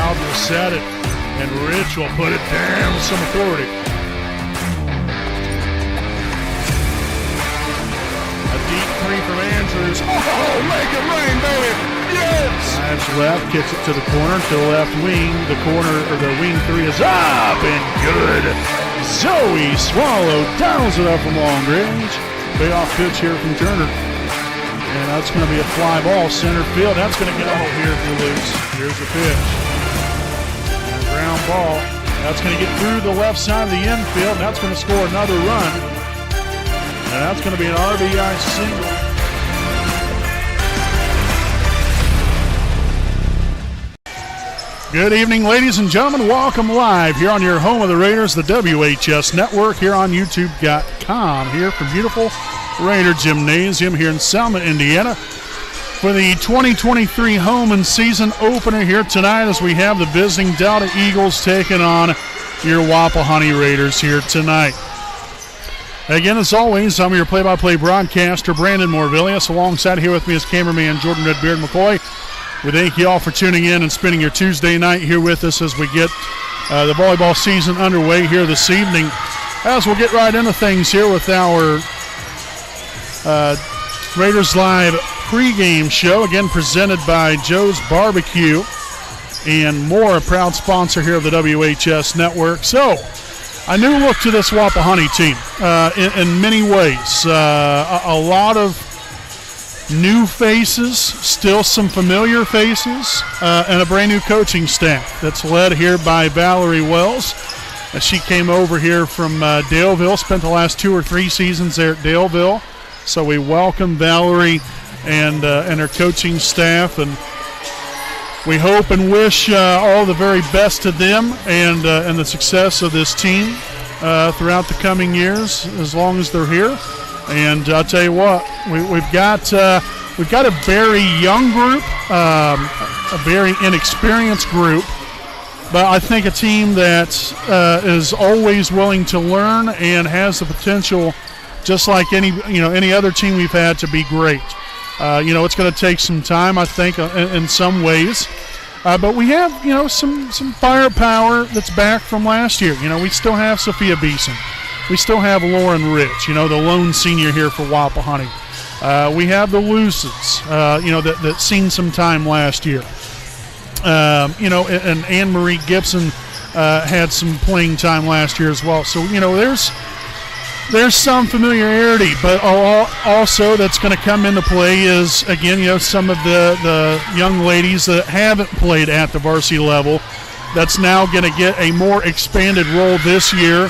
Bowden will set it, and Rich will put it down with some authority. A deep three from Andrews. Oh, make it rain, baby! Yes! Drives left, kicks it to the corner, to the left wing. The corner, or the wing three is up and good. Zoe Swallow dials it up from long range. Payoff pitch here from Turner. And that's going to be a fly ball, center field. That's going to get out here if you lose. Here's the pitch. And a ground ball. That's going to get through the left side of the infield. That's going to score another run. And that's going to be an RBI single. Good evening, ladies and gentlemen. Welcome live here on your home of the Raiders, the WHS Network, here on YouTube.com. Here from beautiful Raider Gymnasium here in Selma, Indiana, for the 2023 home and season opener here tonight as we have the visiting Delta Eagles taking on your Wapahani Raiders here tonight. Again, as always, I'm your play-by-play broadcaster, Brandon Morvillius. Alongside here with me is cameraman Jordan Redbeard McCoy. We thank you all for tuning in and spending your Tuesday night here with us as we get the volleyball season underway here this evening. As we'll get right into things here with our Raiders Live pregame show, again presented by Joe's Barbecue and more, a proud sponsor here of the WHS Network. So, a new look to this Wapahani team in many ways. A lot of new faces, still some familiar faces, and a brand new coaching staff that's led here by Valerie Wells. She came over here from Daleville, spent the last 2 or 3 seasons there at Daleville. So we welcome Valerie and her coaching staff, and we hope and wish all the very best to them and the success of this team throughout the coming years, as long as they're here. And I'll tell you what, we've got a very young group, a very inexperienced group, but I think a team that is always willing to learn and has the potential, just like any other team we've had, to be great. It's going to take some time, I think, in some ways. But we have, some firepower that's back from last year. We still have Sophia Beeson. We still have Lauren Rich, the lone senior here for Wapahani. We have the Lucids, that seen some time last year. And Anne-Marie Gibson had some playing time last year as well. So, there's some familiarity, but also that's going to come into play is, again, some of the young ladies that haven't played at the varsity level. That's now going to get a more expanded role this year,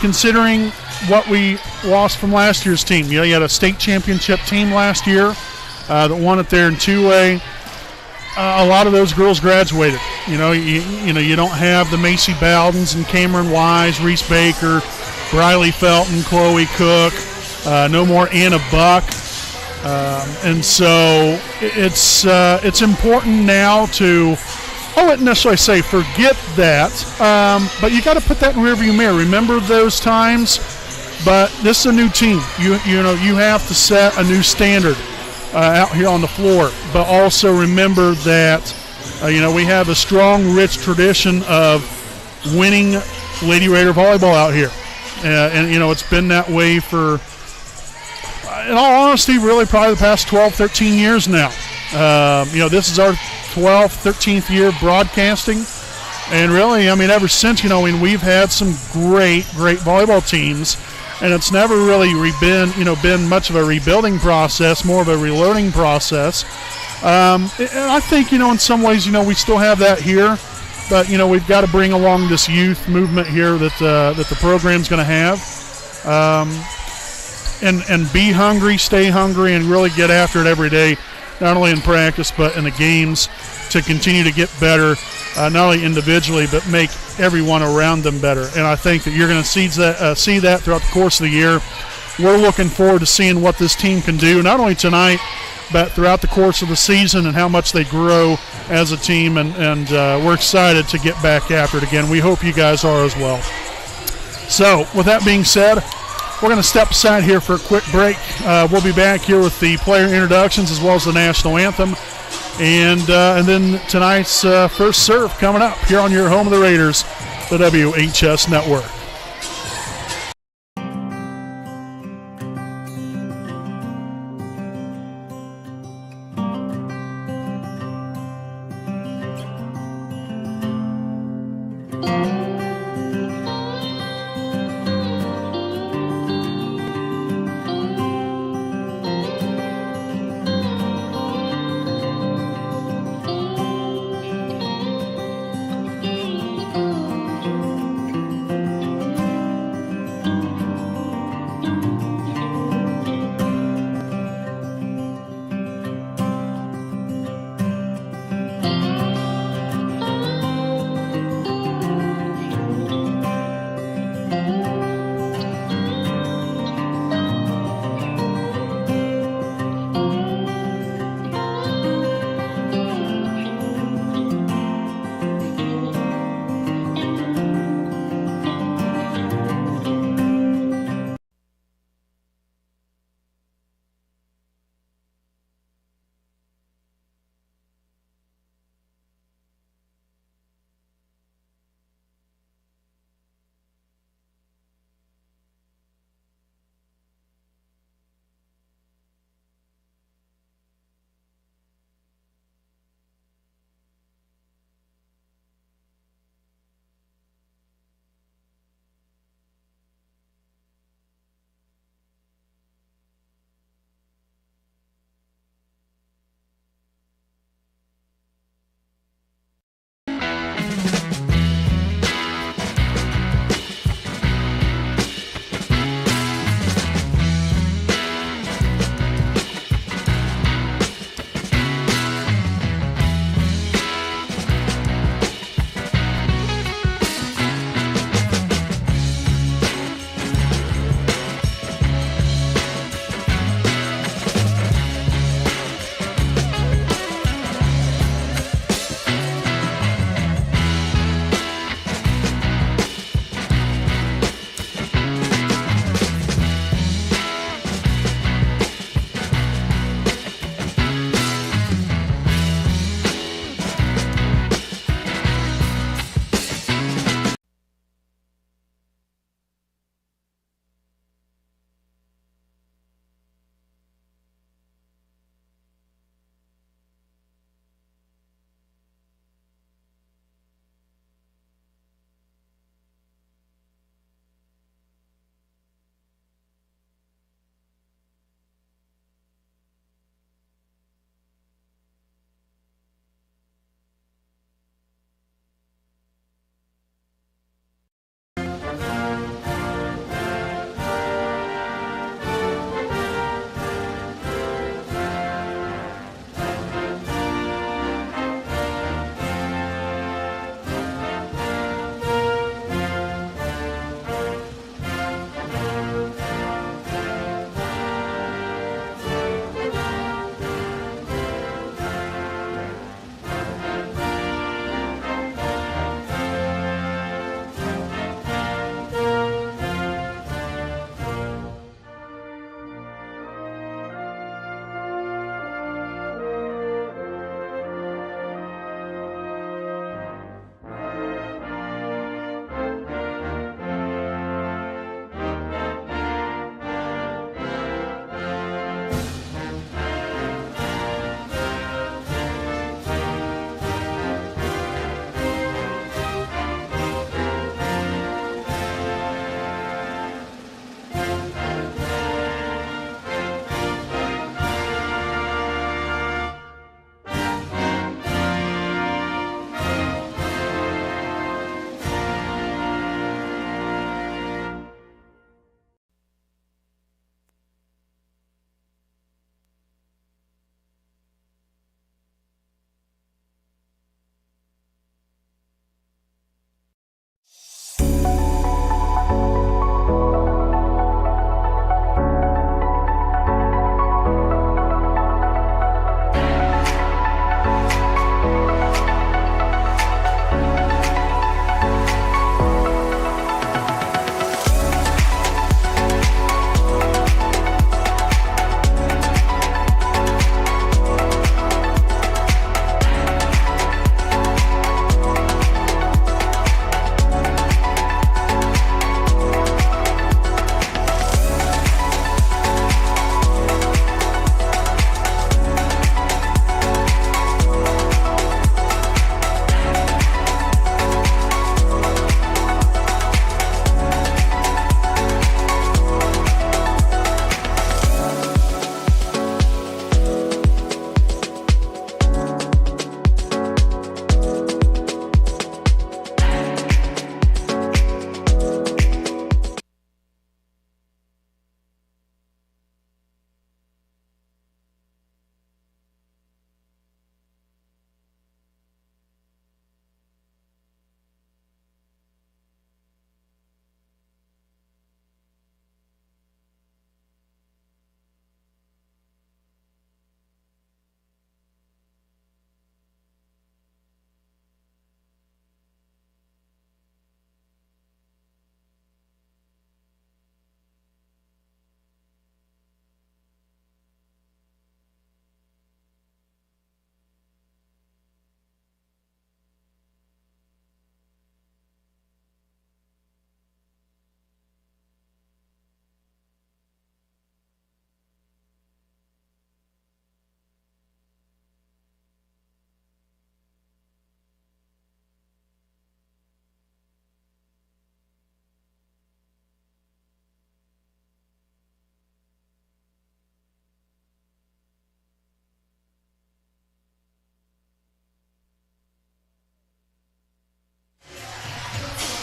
considering what we lost from last year's team. You had a state championship team last year that won it there in 2A. A lot of those girls graduated. You don't have the Macy Bowdens and Cameron Wise, Reese Baker, Briley Felton, Chloe Cook, no more Anna Buck. And so it's important now to, I wouldn't necessarily say forget that, but you got to put that in rearview mirror. Remember those times, but this is a new team. You have to set a new standard out here on the floor, but also remember that we have a strong, rich tradition of winning Lady Raider volleyball out here, and it's been that way for, in all honesty, really probably the past 12, 13 years now. This is our 12th, 13th year broadcasting, and really, ever since, we've had some great volleyball teams, and it's never really been much of a rebuilding process, more of a reloading process. And I think, in some ways, we still have that here, but, we've got to bring along this youth movement here that the program's going to have, and be hungry, stay hungry, and really get after it every day, not only in practice but in the games, to continue to get better, not only individually but make everyone around them better. And I think that you're going to see that throughout the course of the year. We're looking forward to seeing what this team can do, not only tonight but throughout the course of the season, and how much they grow as a team. And we're excited to get back after it again. We hope you guys are as well. So with that being said, we're going to step aside here for a quick break. We'll be back here with the player introductions as well as the national anthem. And then tonight's first serve coming up here on your home of the Raiders, the WHS Network.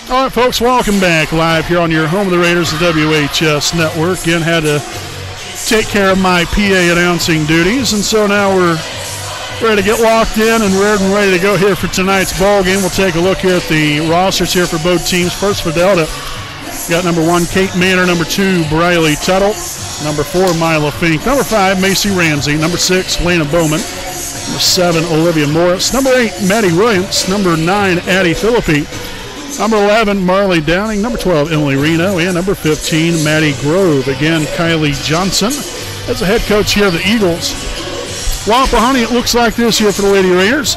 All right, folks, welcome back live here on your home of the Raiders, the WHS Network. Again, had to take care of my PA announcing duties, and so now we're ready to get locked in and ready to go here for tonight's ball game. We'll take a look here at the rosters here for both teams. First for Delta, got number 1, Kate Manor, number 2, Briley Tuttle, number 4, Mila Fink, number 5, Macy Ramsey, number 6, Lena Bowman, number 7, Olivia Morris, number 8, Maddie Williams, number 9, Addie Philippi, number 11, Marley Downing, number 12, Emily Reno, and number 15, Maddie Grove. Again, Kylie Johnson as the head coach here of the Eagles. Wapahani, it looks like this here for the Lady Raiders.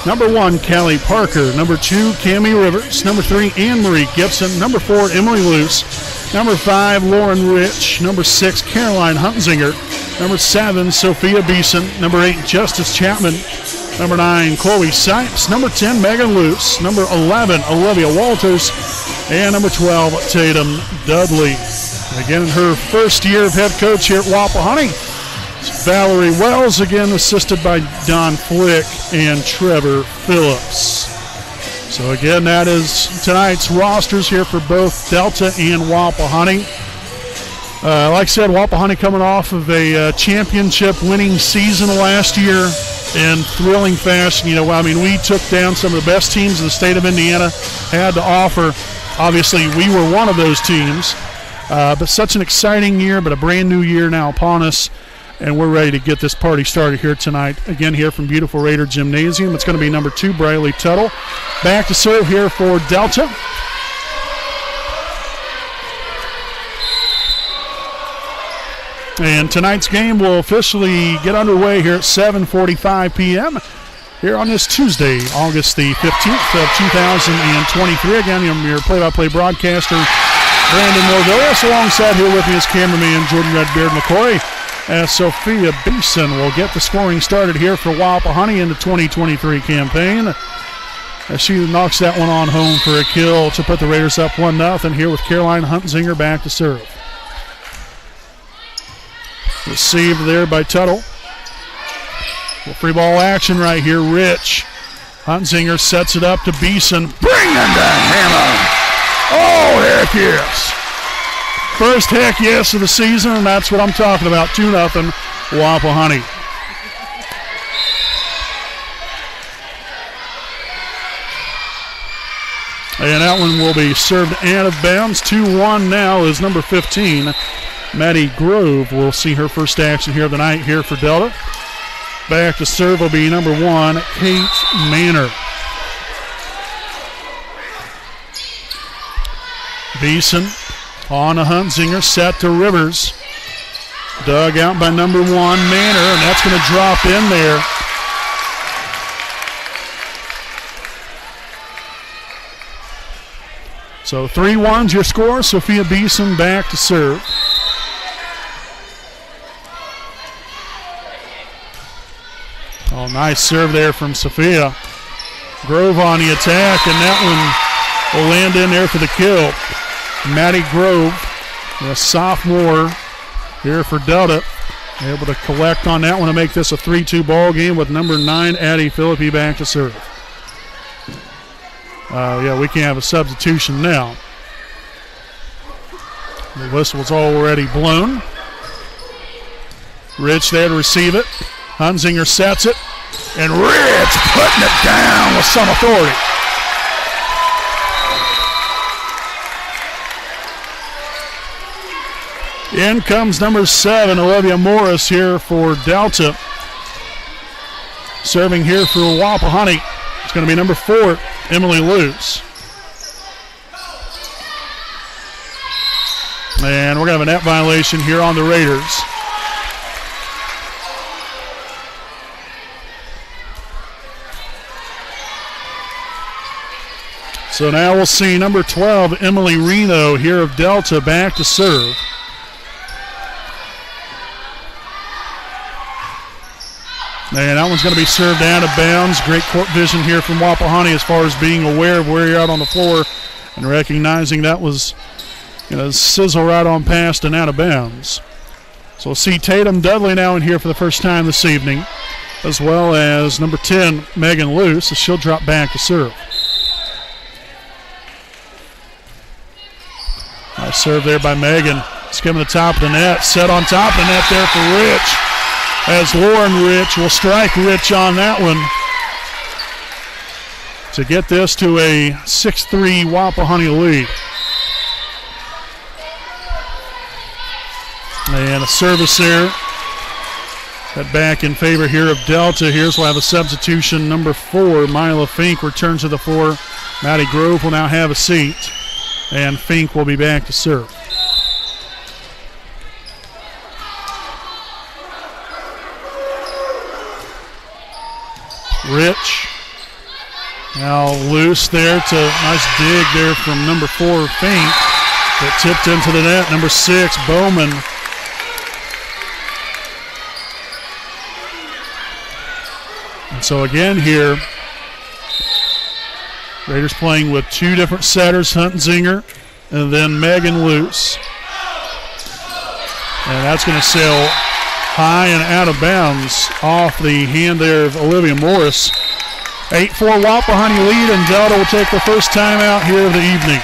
Number 1, Callie Parker. Number 2, Cammie Rivers. Number 3, Anne-Marie Gibson. Number 4, Emily Luce. Number 5, Lauren Rich. Number 6, Caroline Hunzinger. Number 7, Sophia Beeson. Number 8, Justice Chapman. Number 9, Chloe Sipes. Number 10, Megan Luce. Number 11, Olivia Walters. And number 12, Tatum Dudley. Again, in her first year of head coach here at Wapahani, Valerie Wells, again assisted by Don Flick and Trevor Phillips. So again, that is tonight's rosters here for both Delta and Wapahani. Like I said, Wapahani coming off of a championship winning season last year in thrilling fashion. You know, I mean, we took down some of the best teams in the state of Indiana had to offer. Obviously, we were one of those teams. But such an exciting year, but a brand new year now upon us. And we're ready to get this party started here tonight. Again, here from beautiful Raider Gymnasium. It's going to be number 2, Briley Tuttle. Back to serve here for Delta. And tonight's game will officially get underway here at 7:45 p.m. here on this Tuesday, August the 15th of 2023. Again, your play-by-play broadcaster, Brandon Morvillas. Alongside here with me is cameraman Jordan Redbeard McCoy, as Sophia Beeson will get the scoring started here for Wapahani in the 2023 campaign, as she knocks that one on home for a kill to put the Raiders up 1-0 here with Caroline Hunzinger back to serve. Received there by Tuttle. Free ball action right here. Rich. Hunzinger sets it up to Beeson. Bring them to hammer. Oh, heck yes. First heck yes of the season, and that's what I'm talking about. 2-0 Wapahani. And that one will be served out of bounds. 2-1 now is number 15, Maddie Grove. Will see her first action here of the night here for Delta. Back to serve will be number 1, Kate Manor. Beeson on to Hunzinger, set to Rivers. Dug out by number 1, Manor, and that's going to drop in there. So 3-1's your score. Sophia Beeson back to serve. Oh, nice serve there from Sophia. Grove on the attack, and that one will land in there for the kill. Maddie Grove, a sophomore here for Delta, able to collect on that one to make this a 3-2 ball game with number 9, Addie Philippi, back to serve. Yeah, we can have a substitution now. The whistle's already blown. Rich there to receive it. Hunzinger sets it, and Rich putting it down with some authority. In comes number 7, Olivia Morris here for Delta. Serving here for Wapahani, it's going to be number 4, Emily Luce. And we're going to have a net violation here on the Raiders. So now we'll see number 12, Emily Reno here of Delta, back to serve. And that one's going to be served out of bounds. Great court vision here from Wapahani as far as being aware of where you're out on the floor and recognizing that was, sizzle right on past and out of bounds. So we'll see Tatum Dudley now in here for the first time this evening, as well as number 10, Megan Luce, as she'll drop back to serve. Nice serve there by Megan. Skimming the top of the net. Set on top of the net there for Rich. As Lauren Rich will strike Rich on that one to get this to a 6-3 Wapahani lead. And a service there. That back in favor here of Delta. Here's we'll have a substitution. Number 4, Mila Fink returns to the floor. Maddie Grove will now have a seat. And Fink will be back to serve. Rich. Now loose there to nice dig there from number 4, Fink. That tipped into the net. Number 6, Bowman. And so again here, Raiders playing with 2 different setters, Hunt-Zinger, and then Megan Luce. And that's going to sail high and out of bounds off the hand there of Olivia Morris. 8-4 Wapahani lead, and Delta will take the first timeout here of the evening.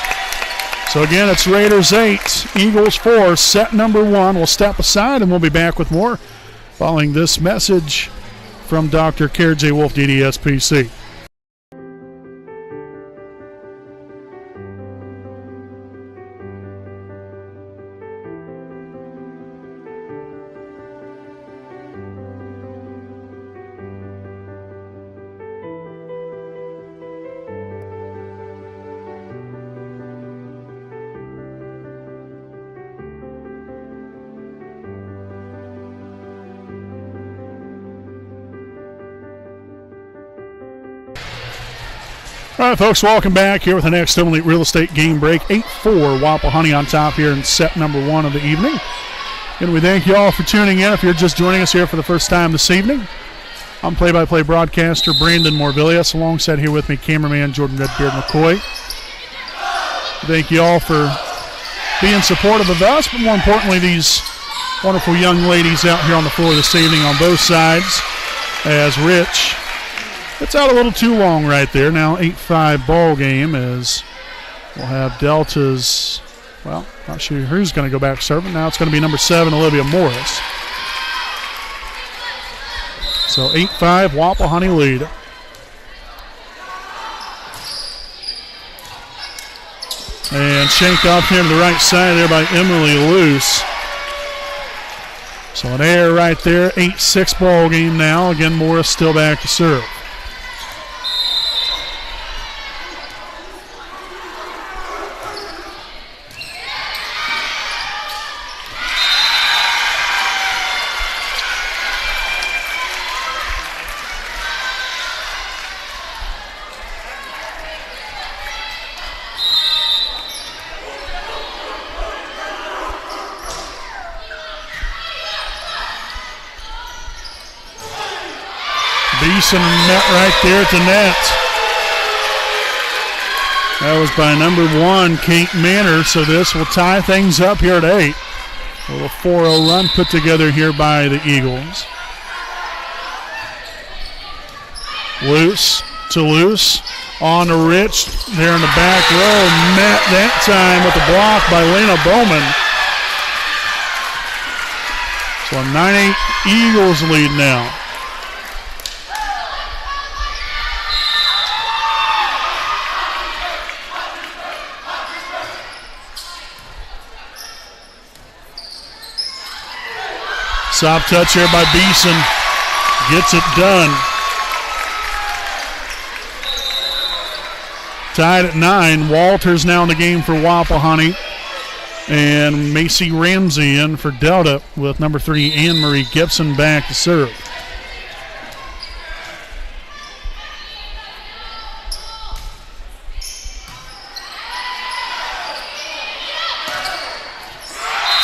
So again, it's Raiders 8, Eagles 4, set number 1. We'll step aside and we'll be back with more following this message from Dr. Kara J. Wolf, DDSPC. All right, folks, welcome back here with the next Home Elite Real Estate game break. 8-4, Wapahani on top here in set number 1 of the evening. And we thank you all for tuning in. If you're just joining us here for the first time this evening, I'm play-by-play broadcaster Brandon Morvillius, alongside here with me cameraman Jordan Redbeard McCoy. Thank you all for being supportive of us, but more importantly, these wonderful young ladies out here on the floor this evening on both sides. As Rich, it's out a little too long right there. Now 8-5 ball game as we'll have Delta's, well, not sure who's going to go back serving. Now it's going to be number 7, Olivia Morris. So 8-5 Wapahani lead. And shanked off here to the right side there by Emily Luce. So an error right there. 8-6 ball game now. Again, Morris still back to serve. Beeson net right there at the net. That was by number 1, Kate Manor, so this will tie things up here at 8. A little 4-0 run put together here by the Eagles. Loose to Loose. On to Rich there in the back row. Met that time with the block by Lena Bowman. So a 9-8 Eagles lead now. Soft touch here by Beeson. Gets it done. Tied at 9. Walters now in the game for Wapahani. And Macy Ramsey in for Delta with number 3, Anne-Marie Gibson back to serve.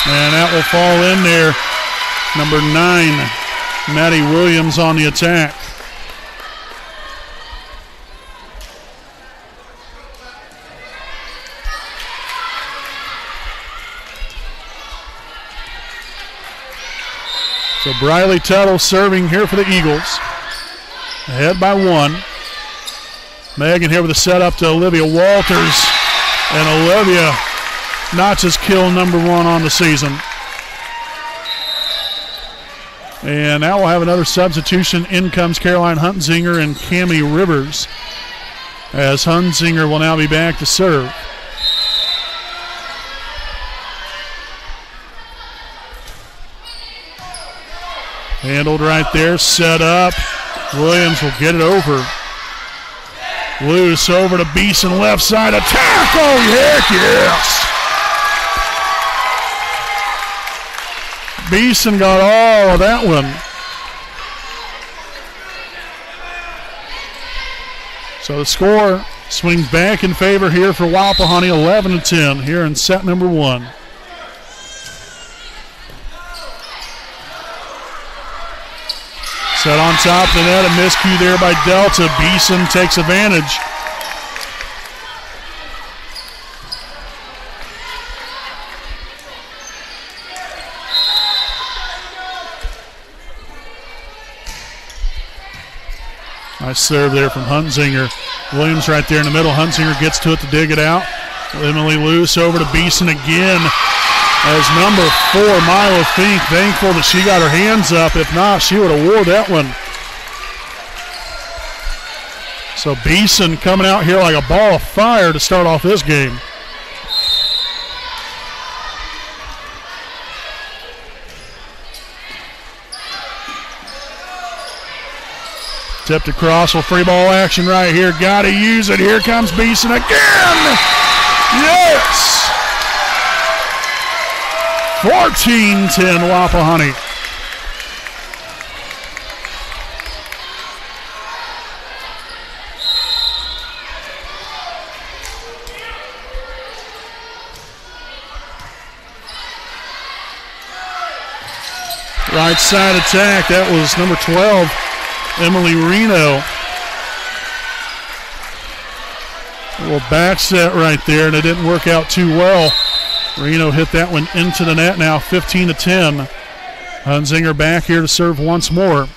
And that will fall in there. Number 9, Maddie Williams on the attack. So Briley Tuttle serving here for the Eagles. Ahead by 1. Megan here with a setup to Olivia Walters. And Olivia Notch's kill number 1 on the season. And now we'll have another substitution. In comes Caroline Hunzinger and Cammie Rivers, as Hunzinger will now be back to serve. Handled right there, set up. Williams will get it over. Loose over to Beeson, left side attack. Oh, heck yes! Beeson got all of that one. So the score swings back in favor here for Wapahani, 11-10 here in set number 1. Set on top of the net, a miscue there by Delta. Beeson takes advantage. Nice serve there from Hunzinger. Williams right there in the middle. Hunzinger gets to it to dig it out. Emily Luce over to Beeson again. As number 4, Mila Fink, thankful that she got her hands up. If not, she would have wore that one. So Beeson coming out here like a ball of fire to start off this game. Tipped across with free ball action right here. Got to use it. Here comes Beeson again. Yes! 14-10 Wapahani. Right side attack. That was number 12, Emily Reno. A little back set right there, and it didn't work out too well. Reno hit that one into the net now, 15-10. Hunzinger back here to serve once more.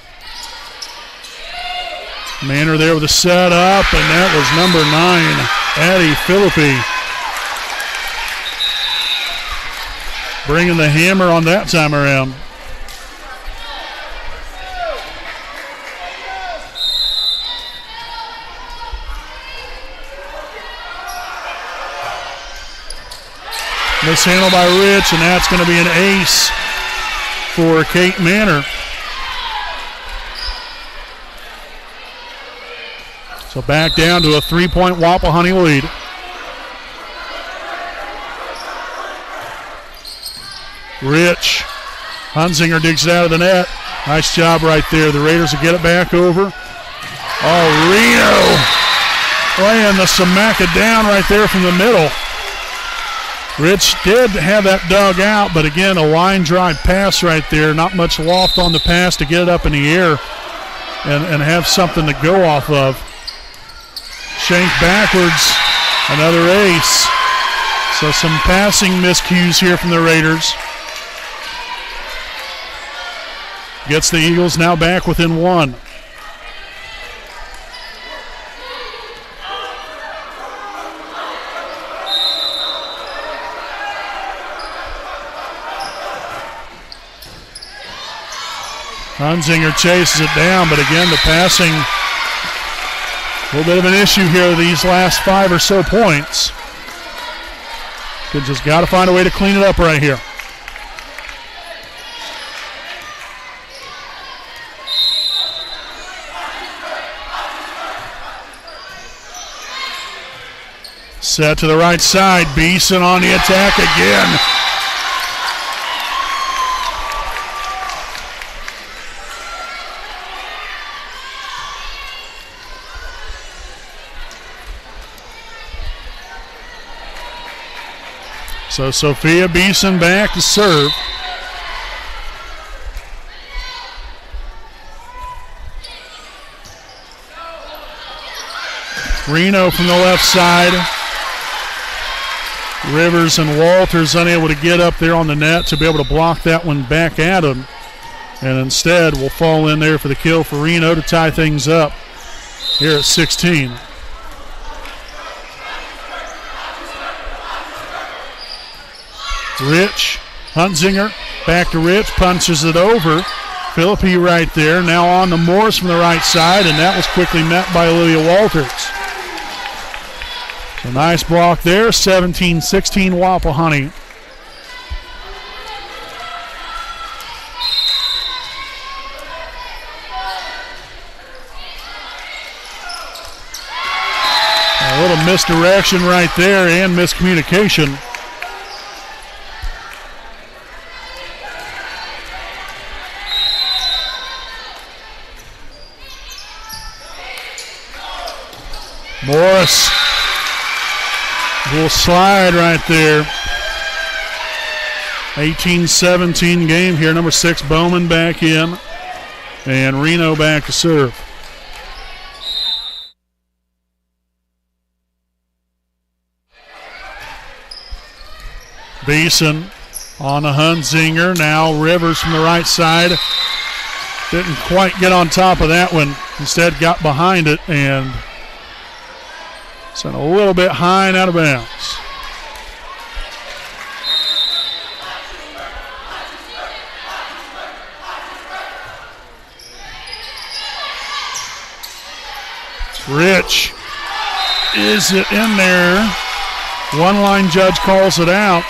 Manor there with a set up, and that was number 9, Addie Philippi. Bringing the hammer on that time around. Mishandled by Rich, and that's going to be an ace for Kate Manor. So back down to a 3-point Wapahani lead. Rich. Hunzinger digs it out of the net. Nice job right there. The Raiders will get it back over. Oh, Reno laying the Samaka down right there from the middle. Rich did have that dug out, but again, a line drive pass right there. Not much loft on the pass to get it up in the air and have something to go off of. Shank backwards, another ace. So some passing miscues here from the Raiders. Gets the Eagles now back within 1. Hunzinger chases it down, but again, the passing, a little bit of an issue here these last 5 or so points. Kids just got to find a way to clean it up right here. Set to the right side, Beeson on the attack again. So Sophia Beeson back to serve. Reno from the left side. Rivers and Walters unable to get up there on the net to be able to block that one back at him. And instead will fall in there for the kill for Reno to tie things up here at 16. Rich, Hunzinger, back to Rich, punches it over. Philippi right there. Now on to Morris from the right side, and that was quickly met by Olivia Walters. So nice block there, 17-16 Wapahani. A little misdirection right there and miscommunication. Morris will slide right there. 18-17 game here. Number 6 Bowman back in, and Reno back to serve. Beeson on a Hunzinger. Now Rivers from the right side. Didn't quite get on top of that one. Instead got behind it and sent a little bit high and out of bounds. Rich. Is it in there? One line judge calls it out.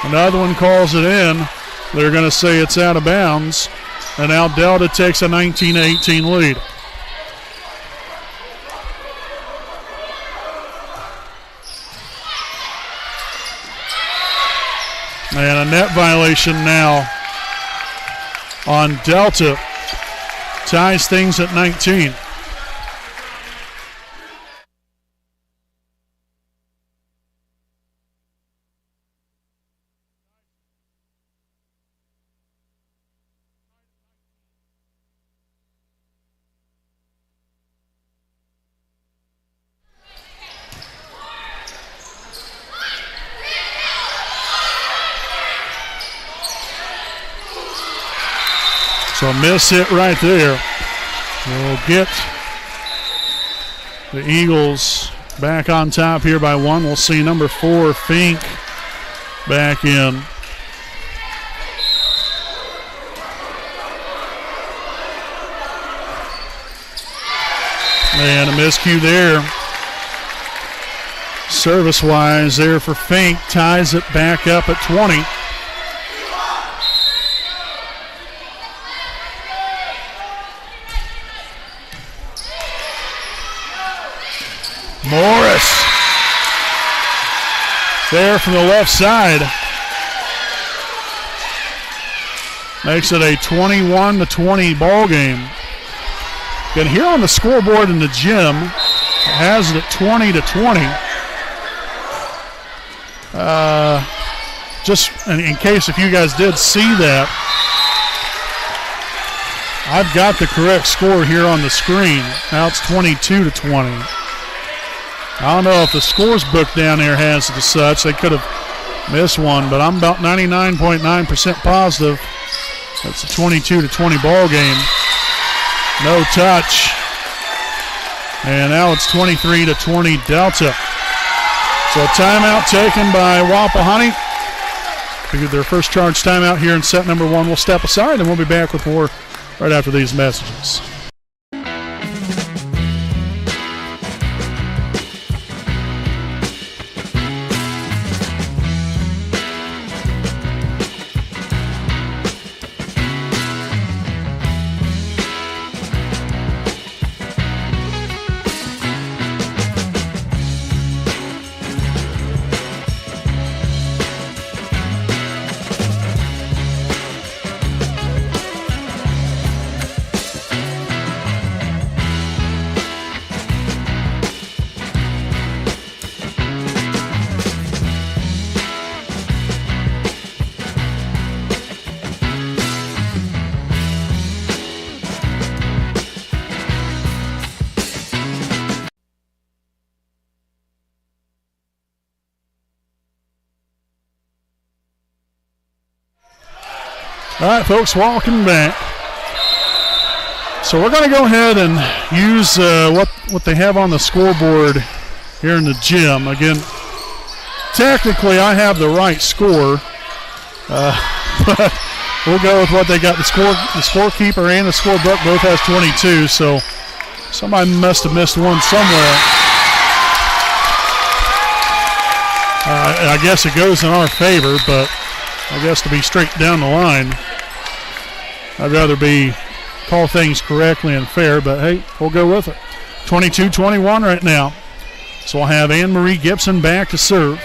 Another one calls it in. They're going to say it's out of bounds. And now Delta takes a 19-18 lead. And a net violation now on Delta. Ties things at 19. So miss hit right there. We'll get the Eagles back on top here by 1. We'll see number 4, Fink, back in. And a miscue there. Service-wise there for Fink. Ties it back up at 20. Morris there from the left side. Makes it a 21-20 ball game. Again, here on the scoreboard in the gym, has it at 20-20. Just in case if you guys did see that, I've got the correct score here on the screen. Now it's 22-20. I don't know if the scores book down there has it as such. They could have missed one, but I'm about 99.9% positive that's a 22-20 ball game. No touch. And now it's 23-20 Delta. So a timeout taken by Wapahani. Their first charge timeout here in set number 1. We'll step aside and we'll be back with more right after these messages. All right, folks, welcome back. So we're going to go ahead and use what they have on the scoreboard here in the gym. Again, technically I have the right score. But we'll go with what they got. The scorekeeper and the scorebook both has 22, so somebody must have missed one somewhere. I guess it goes in our favor, but I guess to be straight down the line, I'd rather call things correctly and fair, but hey, we'll go with it. 22-21 right now. So we'll have Anne-Marie Gibson back to serve.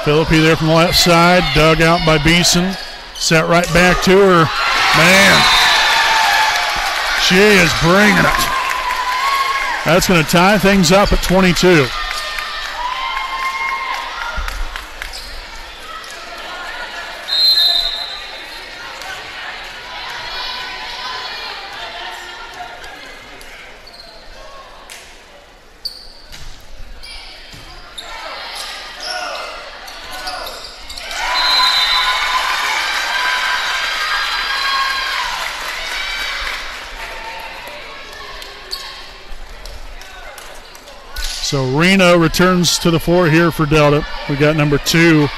Philippi there from the left side, dug out by Beeson. Set right back to her. Man, she is bringing it. That's going to tie things up at 22. So Reno returns to the floor here for Delta. We got number 2,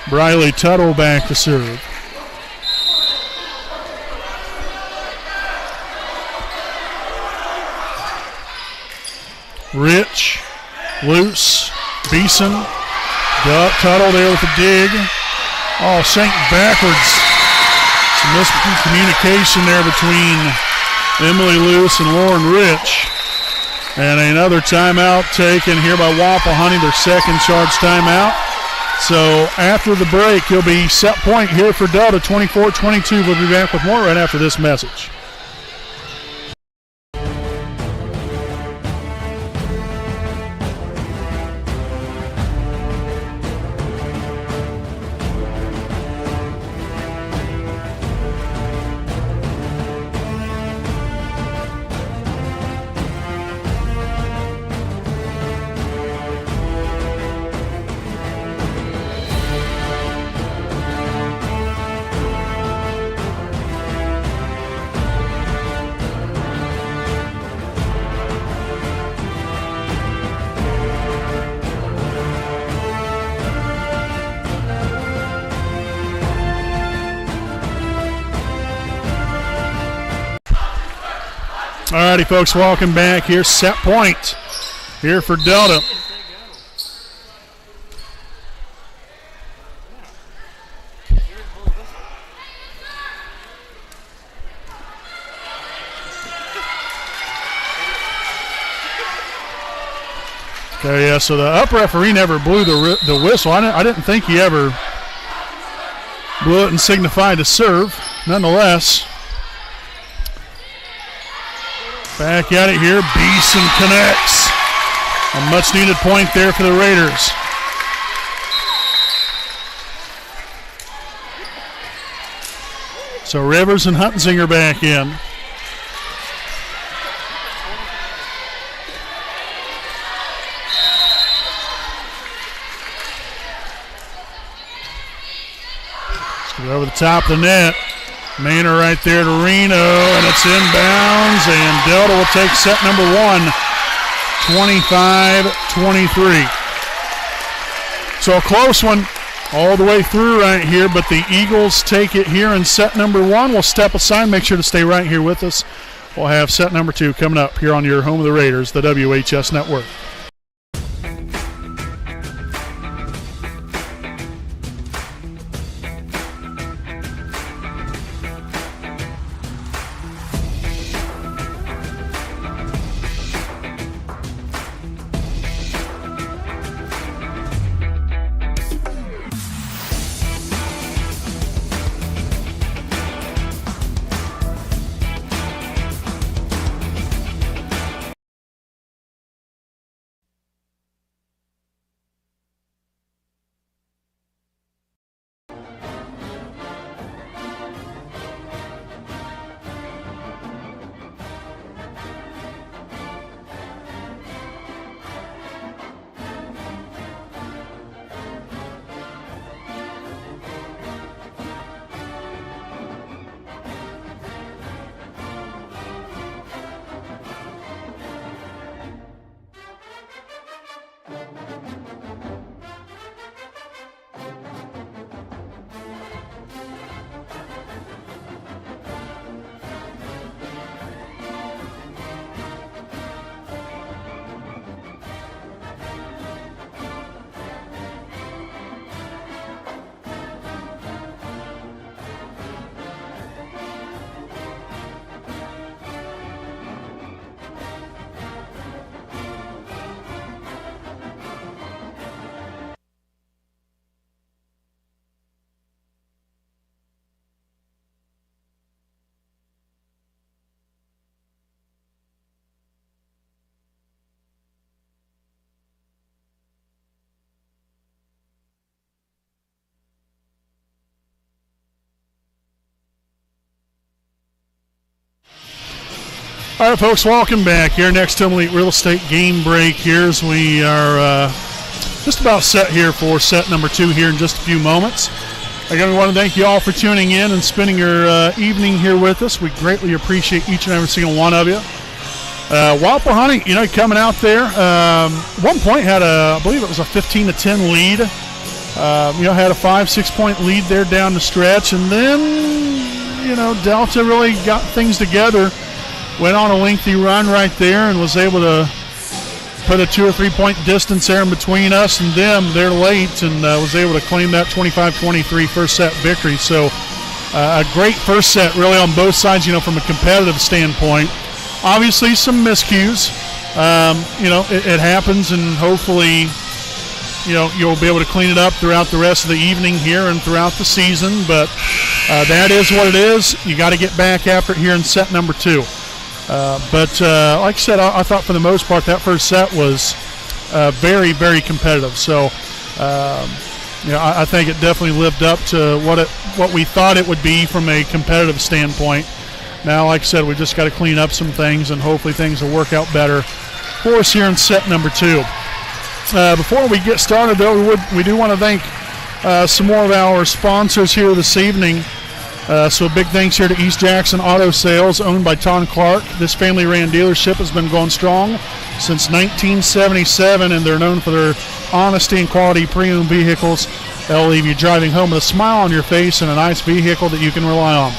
Briley Tuttle, back to serve. Rich, loose, Beeson, Tuttle there with the dig. Oh, sank backwards. Some miscommunication there between Emily Lewis and Lauren Rich. And another timeout taken here by Wapahani, their second charge timeout. So after the break, he'll be set point here for Delta, 24-22. We'll be back with more right after this message. All righty, folks, welcome back here. Set point here for Delta. Okay, yeah, so the up referee never blew the whistle. I didn't think he ever blew it and signified to serve. Nonetheless, back at it here. Beeson connects. A much-needed point there for the Raiders. So Rivers and Huntsinger back in. Over the top of the net. Maynard right there to Reno, and it's inbounds, and Delta will take set number 1, 25-23. So a close one all the way through right here, but the Eagles take it here in set number 1. We'll step aside. Make sure to stay right here with us. We'll have set number 2 coming up here on your home of the Raiders, the WHS Network. All right, folks, welcome back here. Next to Elite Real Estate game break here as we are just about set here for set number 2 here in just a few moments. Again, we want to thank you all for tuning in and spending your evening here with us. We greatly appreciate each and every single one of you. Wapahani, coming out there. At one point had I believe it was a 15-10 lead. Had a 5-6 point lead there down the stretch. And then, Delta really got things together. Went on a lengthy run right there and was able to put a 2 or 3 point distance there in between us and them. They're late and was able to claim that 25-23 first set victory. So a great first set really on both sides, from a competitive standpoint. Obviously some miscues. It happens, and hopefully, you'll be able to clean it up throughout the rest of the evening here and throughout the season. But that is what it is. You got to get back after it here in set number 2. But like I said, I thought for the most part that first set was very, very competitive. So, I think it definitely lived up to what we thought it would be from a competitive standpoint. Now, like I said, we just got to clean up some things, and hopefully things will work out better for us here in set number 2. Before we get started, though, we do want to thank some more of our sponsors here this evening. So big thanks here to East Jackson Auto Sales, owned by Tom Clark. This family-ran dealership has been going strong since 1977, and they're known for their honesty and quality pre-owned vehicles. They'll leave you driving home with a smile on your face and a nice vehicle that you can rely on.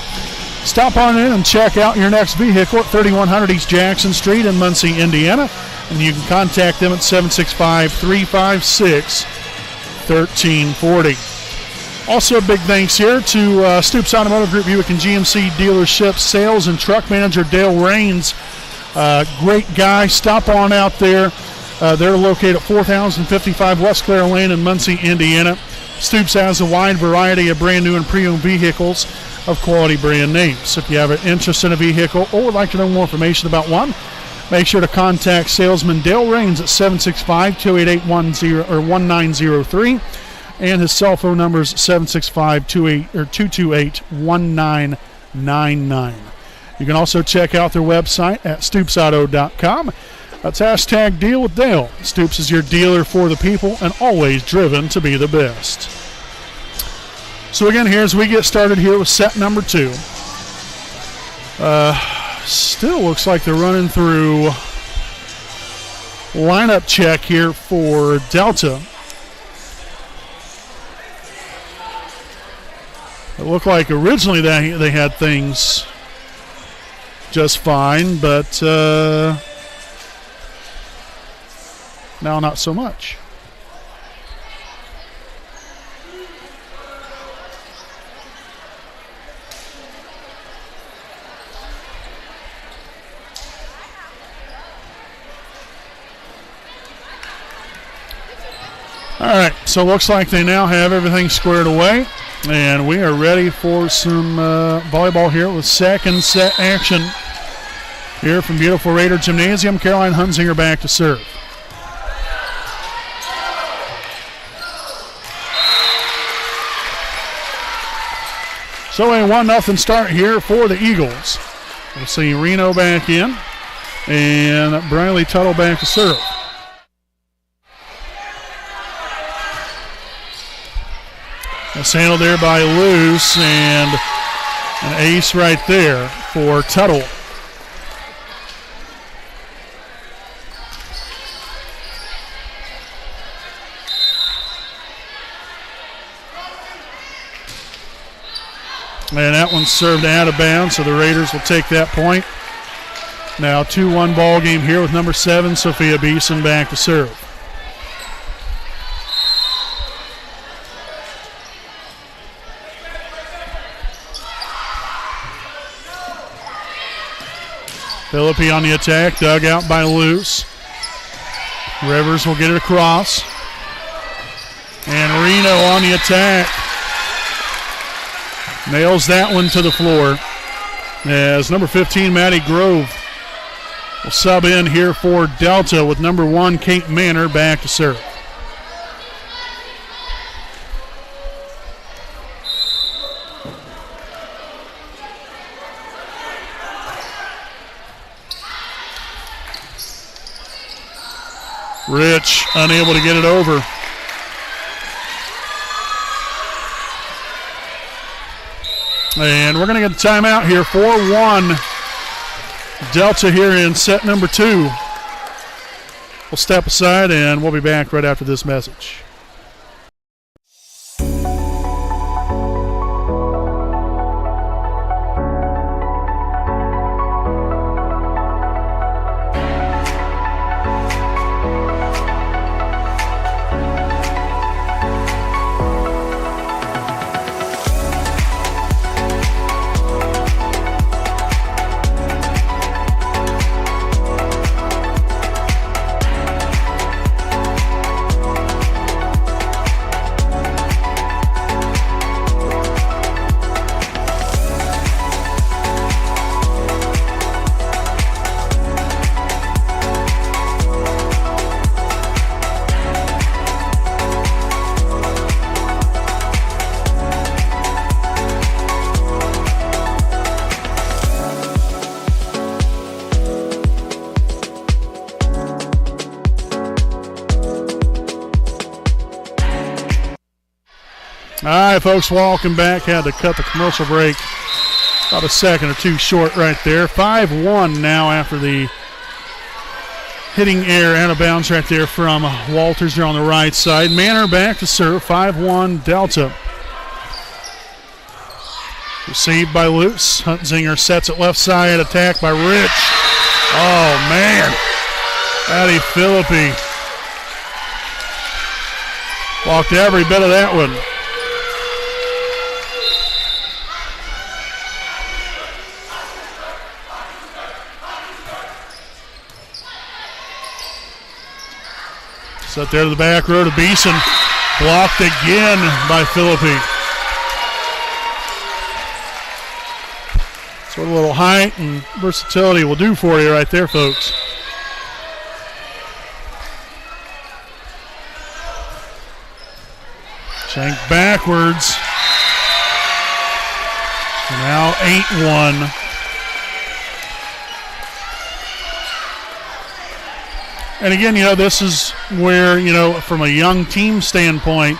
Stop on in and check out your next vehicle at 3100 East Jackson Street in Muncie, Indiana, and you can contact them at 765-356-1340. Also, a big thanks here to Stoops Automotive Group, Buick and GMC dealership sales and truck manager Dale Raines. Great guy. Stop on out there. They're located at 4055 West Clare Lane in Muncie, Indiana. Stoops has a wide variety of brand new and pre-owned vehicles of quality brand names. If you have an interest in a vehicle or would like to know more information about one, make sure to contact salesman Dale Raines at 765-288-1903. And his cell phone number is 765-228-1999. You can also check out their website at stoopsauto.com. That's hashtag Deal with Dale. Stoops is your dealer for the people and always driven to be the best. So again, here as we get started here with set number 2. Still looks like they're running through lineup check here for Delta. It looked like originally they had things just fine, but now not so much. All right, so it looks like they now have everything squared away. And we are ready for some volleyball here with second set action here from beautiful Raider Gymnasium. Caroline Hunzinger back to serve. So a 1-0 start here for the Eagles. We'll see Reno back in and Briley Tuttle back to serve. It's handled there by Luce, and an ace right there for Tuttle. And that one's served out of bounds, so the Raiders will take that point. Now 2-1 ball game here with number 7, Sophia Beeson, back to serve. Philippi on the attack, dug out by Luce. Rivers will get it across. And Reno on the attack. Nails that one to the floor. As number 15, Maddie Grove, will sub in here for Delta with number 1, Kate Manor, back to serve. Rich unable to get it over. And we're going to get a timeout here. 4-1 Delta here in set number 2. We'll step aside and we'll be back right after this message. All right, folks, welcome back. Had to cut the commercial break about a second or two short right there. 5-1 now after the hitting air out of bounds right there from Walters there on the right side. Manor back to serve, 5-1 Delta. Received by Luce. Hunzinger sets it left side, attack by Rich. Oh, man. Addie Philippi walked every bit of that one. Set there to the back row to Beeson. Blocked again by Philippi. That's what a little height and versatility will do for you right there, folks. Shank backwards. So now 8-1. And again, this is where, from a young team standpoint,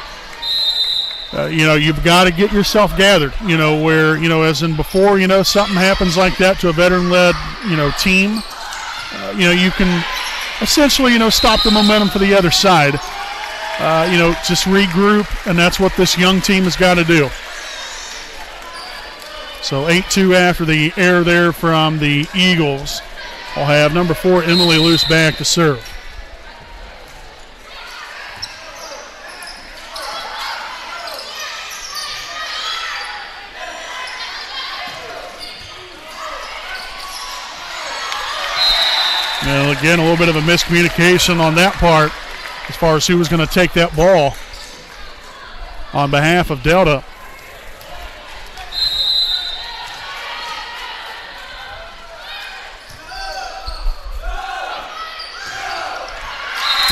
you've got to get yourself gathered, where, as in before, something happens like that to a veteran-led, team, you can essentially, stop the momentum for the other side, just regroup, and that's what this young team has got to do. So 8-2 after the error there from the Eagles. I'll have number 4, Emily Luce, back to serve. Now, again, a little bit of a miscommunication on that part as far as who was going to take that ball on behalf of Delta.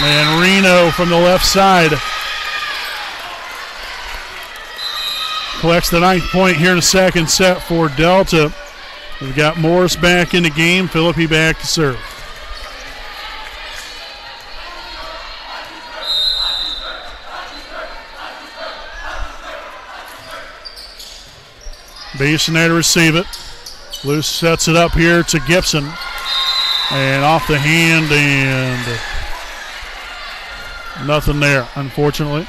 And Reno from the left side collects the 9th point here in the second set for Delta. We've got Morris back in the game, Philippi back to serve. Beeson there to receive it. Luce sets it up here to Gibson. And off the hand, and nothing there, unfortunately.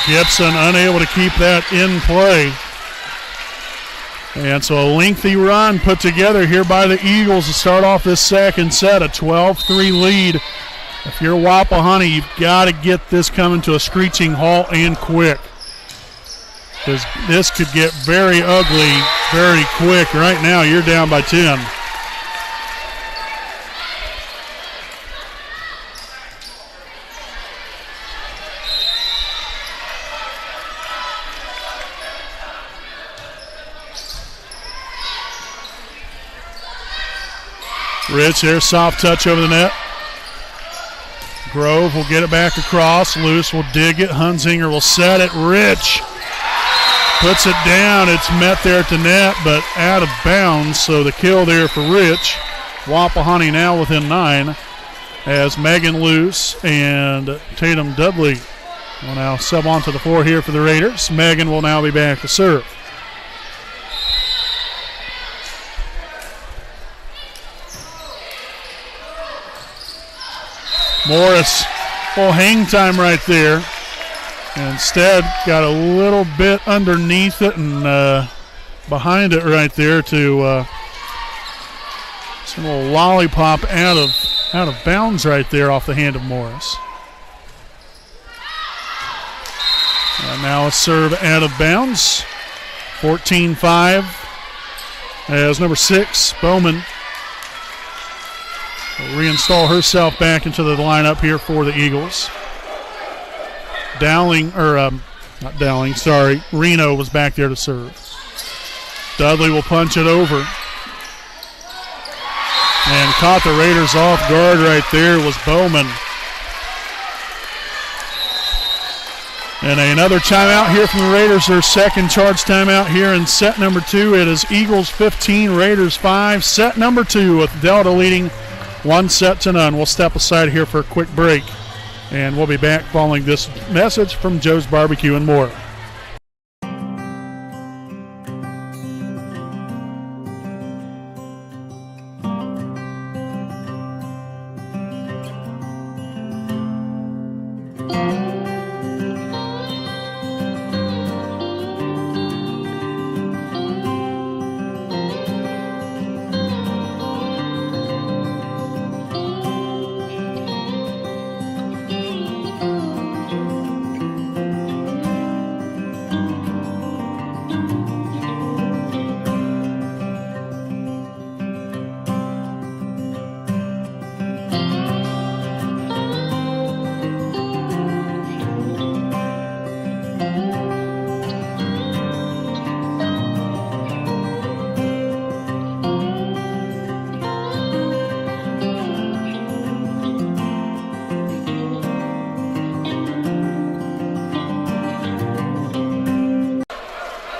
Gibson unable to keep that in play. And so a lengthy run put together here by the Eagles to start off this second set, a 12-3 lead. If you're Wapahani, you've got to get this coming to a screeching halt and quick, because this could get very ugly very quick. Right now you're down by 10. Rich here, soft touch over the net. Grove will get it back across. Luce will dig it. Hunzinger will set it. Rich puts it down. It's met there at the net, but out of bounds. So the kill there for Rich. Wapahani now within 9 as Megan Luce and Tatum Dudley will now sub onto the floor here for the Raiders. Megan will now be back to serve. Morris, full hang time right there. Instead, got a little bit underneath it and behind it right there to some little lollipop out of bounds right there off the hand of Morris. And now a serve out of bounds. 14-5 as number 6, Bowman, will reinstall herself back into the lineup here for the Eagles. Reno was back there to serve. Dudley will punch it over. And caught the Raiders off guard right there was Bowman. And another timeout here from the Raiders, their second charge timeout here in set number 2. It is Eagles 15, Raiders 5. Set number 2 with Delta leading 1-0. We'll step aside here for a quick break, and we'll be back following this message from Joe's Barbecue and More.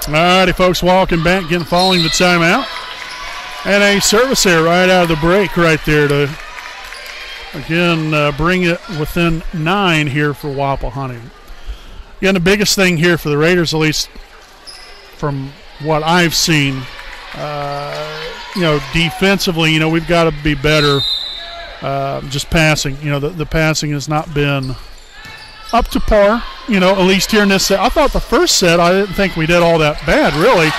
Alrighty, folks, welcome back, again following the timeout. And a service there right out of the break right there to, again, bring it within 9 here for Wapahani. Again, the biggest thing here for the Raiders, at least from what I've seen, defensively, we've got to be better just passing. The passing has not been up to par, at least here in this set. I thought the first set, I didn't think we did all that bad, really.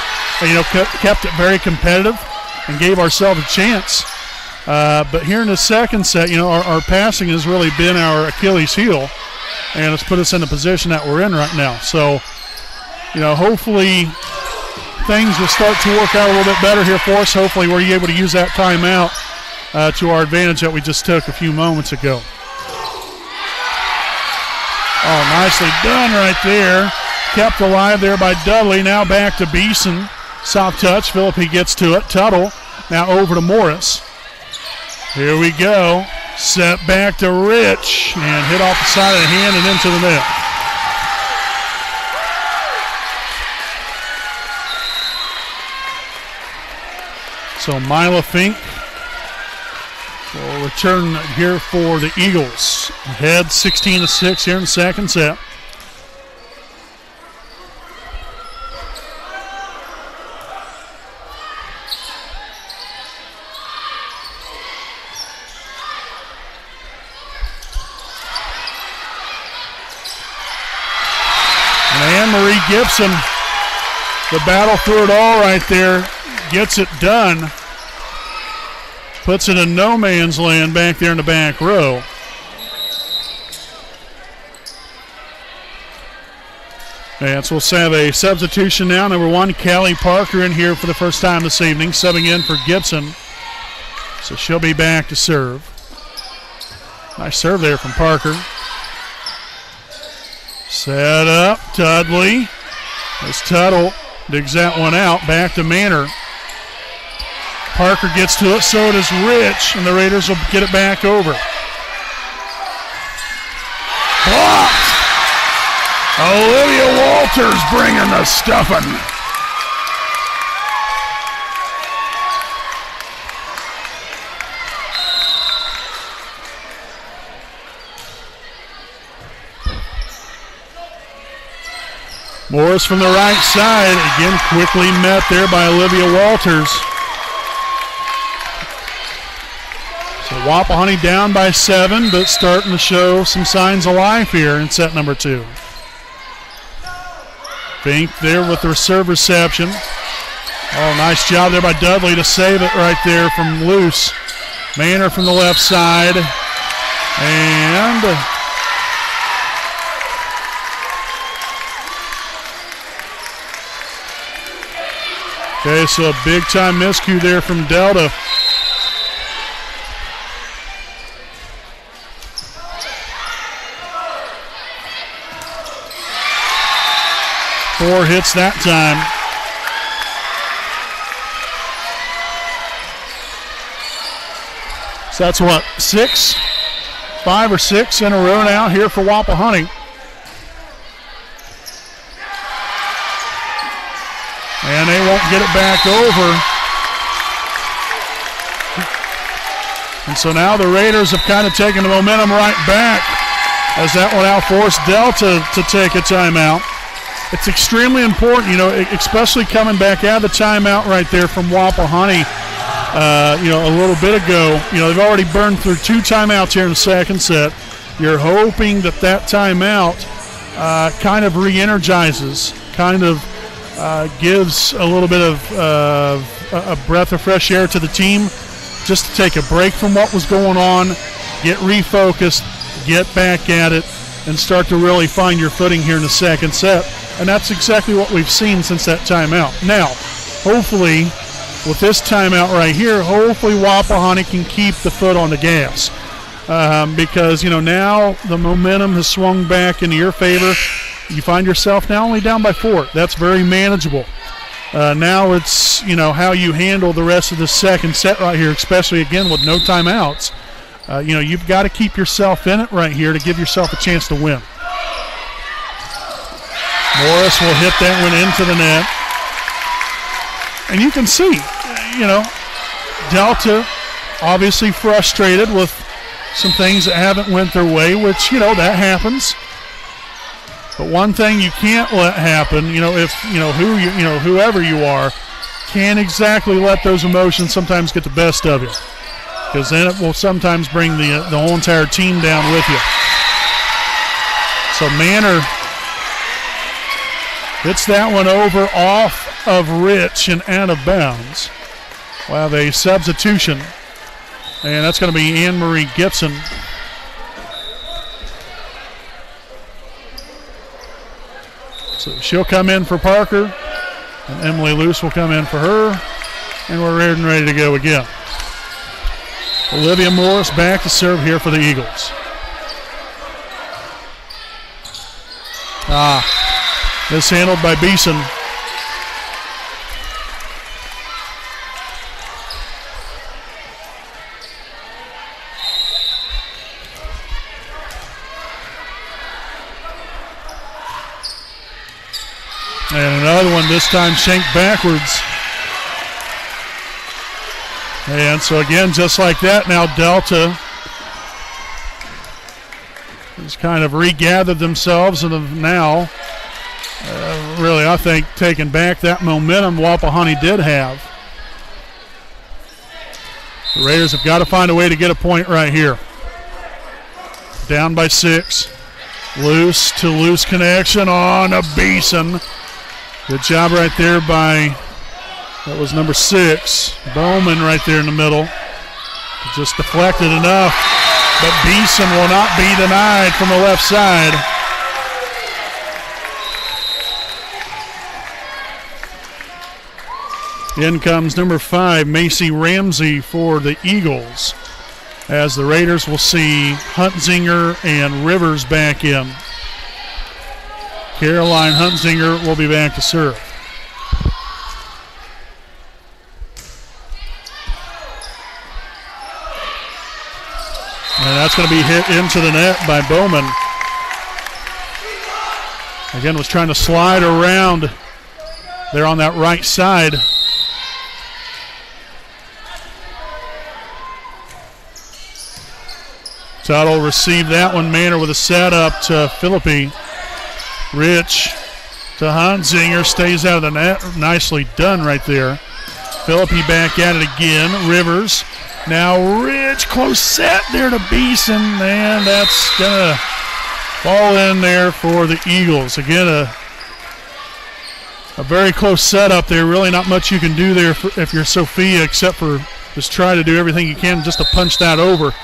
Kept it very competitive and gave ourselves a chance. But here in the second set, our passing has really been our Achilles heel, and it's put us in the position that we're in right now. So, hopefully things will start to work out a little bit better here for us. Hopefully we're able to use that timeout to our advantage that we just took a few moments ago. Oh, nicely done right there. Kept alive there by Dudley. Now back to Beeson. Soft touch. Philippi gets to it. Tuttle now over to Morris. Here we go. Set back to Rich. And hit off the side of the hand and into the net. So Mila Fink will return here for the Eagles. Ahead 16-6 here in the second set. And Anne-Marie Gibson, the battle through it all right there, gets it done. Puts it in no man's land back there in the back row. And so we'll have a substitution now. Number 1, Callie Parker in here for the first time this evening, subbing in for Gibson. So she'll be back to serve. Nice serve there from Parker. Set up, Tudley. As Tuttle digs that one out, back to Manor. Parker gets to it, so does Rich, and the Raiders will get it back over. Blocked! Olivia Walters bringing the stuffing. Morris from the right side, again quickly met there by Olivia Walters. So Wapahani down by 7, but starting to show some signs of life here in set number 2. Fink there with the serve reception. Oh, nice job there by Dudley to save it right there from loose. Manor from the left side. And okay, so a big time miscue there from Delta. Four hits that time. So that's what, 5 or 6 in a row now here for Wapahani. And they won't get it back over. And so now the Raiders have kind of taken the momentum right back as that one out forced Delta to take a timeout. It's extremely important, especially coming back out of the timeout right there from Wapahani, a little bit ago. They've already burned through 2 timeouts here in the second set. You're hoping that timeout kind of re-energizes, gives a little bit of a breath of fresh air to the team, just to take a break from what was going on, get refocused, get back at it, and start to really find your footing here in the second set. And that's exactly what we've seen since that timeout. Now, hopefully, with this timeout right here, hopefully Wapahani can keep the foot on the gas. Because, now the momentum has swung back into your favor. You find yourself now only down by 4. That's very manageable. Now it's, how you handle the rest of the second set right here, especially, again, with no timeouts. You've got to keep yourself in it right here to give yourself a chance to win. Morris will hit that one into the net. And you can see, Delta obviously frustrated with some things that haven't went their way, which, that happens. But one thing you can't let happen, if, whoever you are, can't exactly let those emotions sometimes get the best of you. Because then it will sometimes bring the whole entire team down with you. So Manor hits that one over off of Rich and out of bounds. We'll have a substitution. And that's going to be Anne-Marie Gibson. So she'll come in for Parker. And Emily Luce will come in for her. And we're ready to go again. Olivia Morris back to serve here for the Eagles. Mishandled by Beeson. And another one, this time shanked backwards. And so again, just like that, now Delta has kind of regathered themselves and have now really, I think, taken back that momentum Wapahani did have. The Raiders have got to find a way to get a point right here. Down by 6. Loose to loose connection on a Beeson. Good job right there by, that was number 6, Bowman right there in the middle. Just deflected enough, but Beeson will not be denied from the left side. In comes number 5, Macy Ramsey for the Eagles, as the Raiders will see Huntzinger and Rivers back in. Caroline Huntzinger will be back to serve. And that's going to be hit into the net by Bowman. Again, was trying to slide around there on that right side. Tuttle received that one. Manor with a setup to Philippi. Rich to Huntzinger, stays out of the net. Nicely done right there. Philippi back at it again. Rivers. Now Rich, close set there to Beeson, and that's going to fall in there for the Eagles. Again, a very close setup there. Really not much you can do there if you're Sophia, except for just try to do everything you can just to punch that over.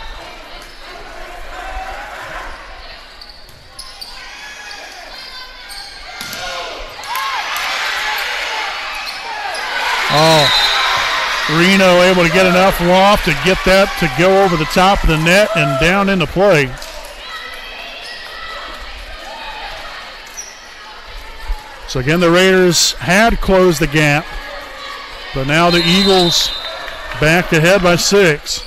Oh, Reno able to get enough loft to get that to go over the top of the net and down into play. So again, the Raiders had closed the gap, but now the Eagles back ahead by 6.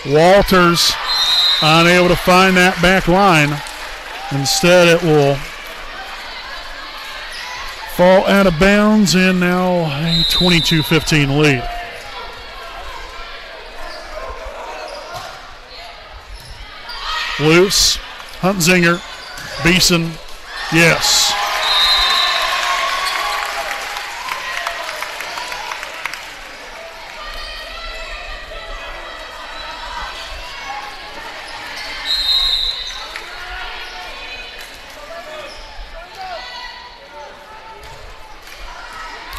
Walters unable to find that back line. Instead, it will fall out of bounds, and now a 22-15 lead. Loose, Huntzinger, Beeson, yes.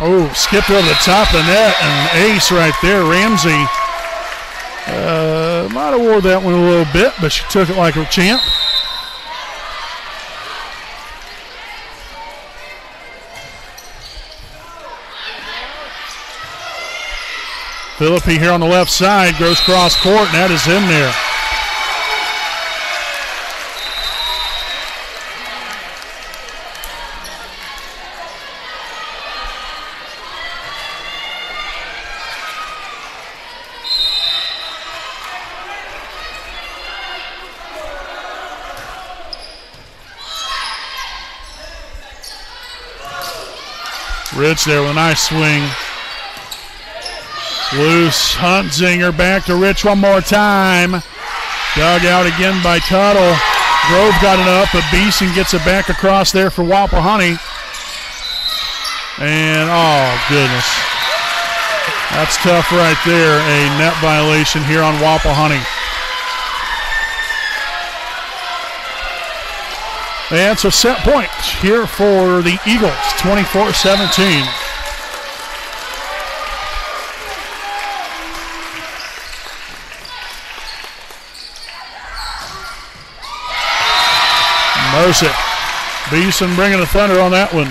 Oh, skipped over the top of the net, and ace right there. Ramsey might have wore that one a little bit, but she took it like a champ. Philippi here on the left side goes cross court, and that is in there. Rich there with a nice swing. Loose, Huntzinger back to Rich one more time. Dug out again by Tuttle. Grove got it up, but Beeson gets it back across there for Wapahani. And, oh, goodness. That's tough right there. A net violation here on Wapahani. And so set point here for the Eagles, 24-17. Mercy. Beeson bringing the thunder on that one.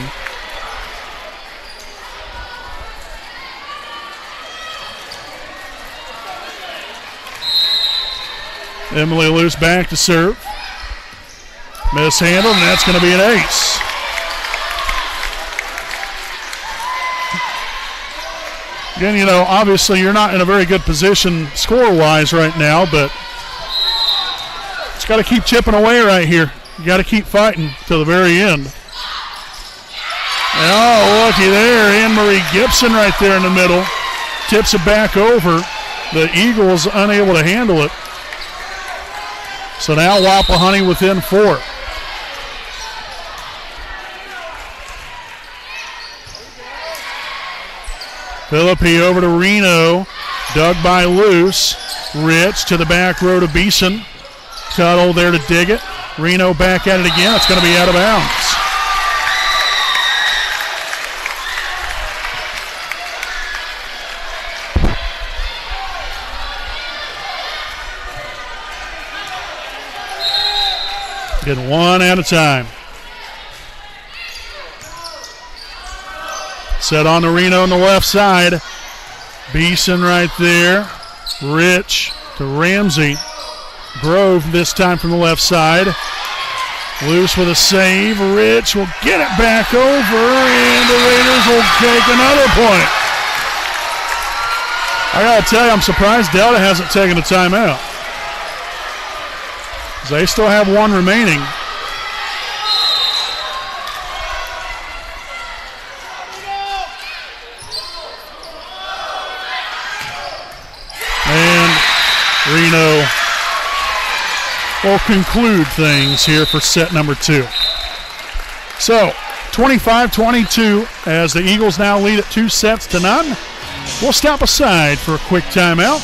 Emily loose back to serve. Mishandled, and that's going to be an ace. Again, you know, obviously you're not in a very good position score-wise right now, but it's got to keep chipping away right here. You got to keep fighting till the very end. Oh, looky there. Anne-Marie Gibson right there in the middle. Tips it back over. The Eagles unable to handle it. So now Wapahani within 4. Philippi over to Reno. Dug by Luce. Rich to the back row to Beeson. Tuttle there to dig it. Reno back at it again. It's going to be out of bounds. Getting one at a time. Set on to Reno on the left side. Beeson right there. Rich to Ramsey. Grove this time from the left side. Loose with a save. Rich will get it back over, and the Raiders will take another point. I got to tell you, I'm surprised Delta hasn't taken a timeout. They still have one remaining. And Reno will conclude things here for set number 2. So 25-22 as the Eagles now lead at 2-0. We'll step aside for a quick timeout,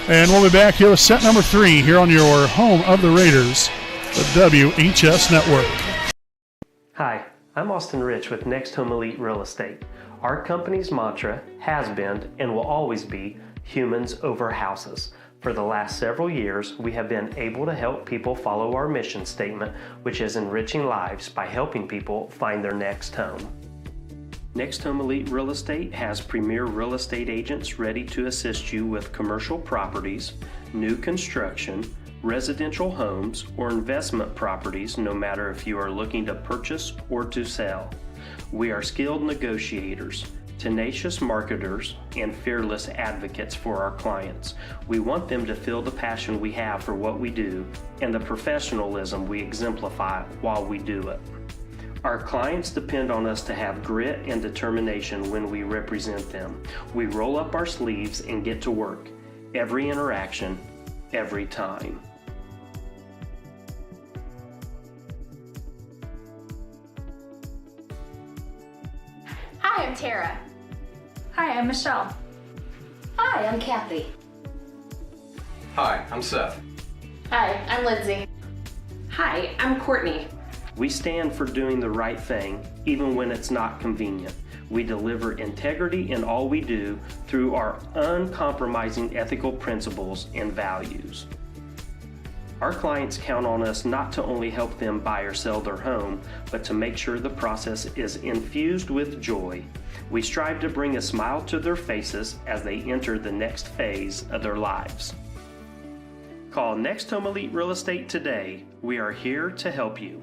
and we'll be back here with set number 3 here on your home of the Raiders, the WHS Network. Hi, I'm Austin Rich with Next Home Elite Real Estate. Our company's mantra has been and will always be humans over houses. For the last several years, we have been able to help people follow our mission statement, which is enriching lives by helping people find their next home. Next Home Elite Real Estate has premier real estate agents ready to assist you with commercial properties, new construction, residential homes, or investment properties, no matter if you are looking to purchase or to sell. We are skilled negotiators, tenacious marketers, and fearless advocates for our clients. We want them to feel the passion we have for what we do and the professionalism we exemplify while we do it. Our clients depend on us to have grit and determination when we represent them. We roll up our sleeves and get to work. Every interaction, every time. Hi, I'm Tara. Hi, I'm Michelle. Hi, I'm Kathy. Hi, I'm Seth. Hi, I'm Lindsay. Hi, I'm Courtney. We stand for doing the right thing, even when it's not convenient. We deliver integrity in all we do through our uncompromising ethical principles and values. Our clients count on us not to only help them buy or sell their home, but to make sure the process is infused with joy. We strive to bring a smile to their faces as they enter the next phase of their lives. Call Next Home Elite Real Estate today. We are here to help you.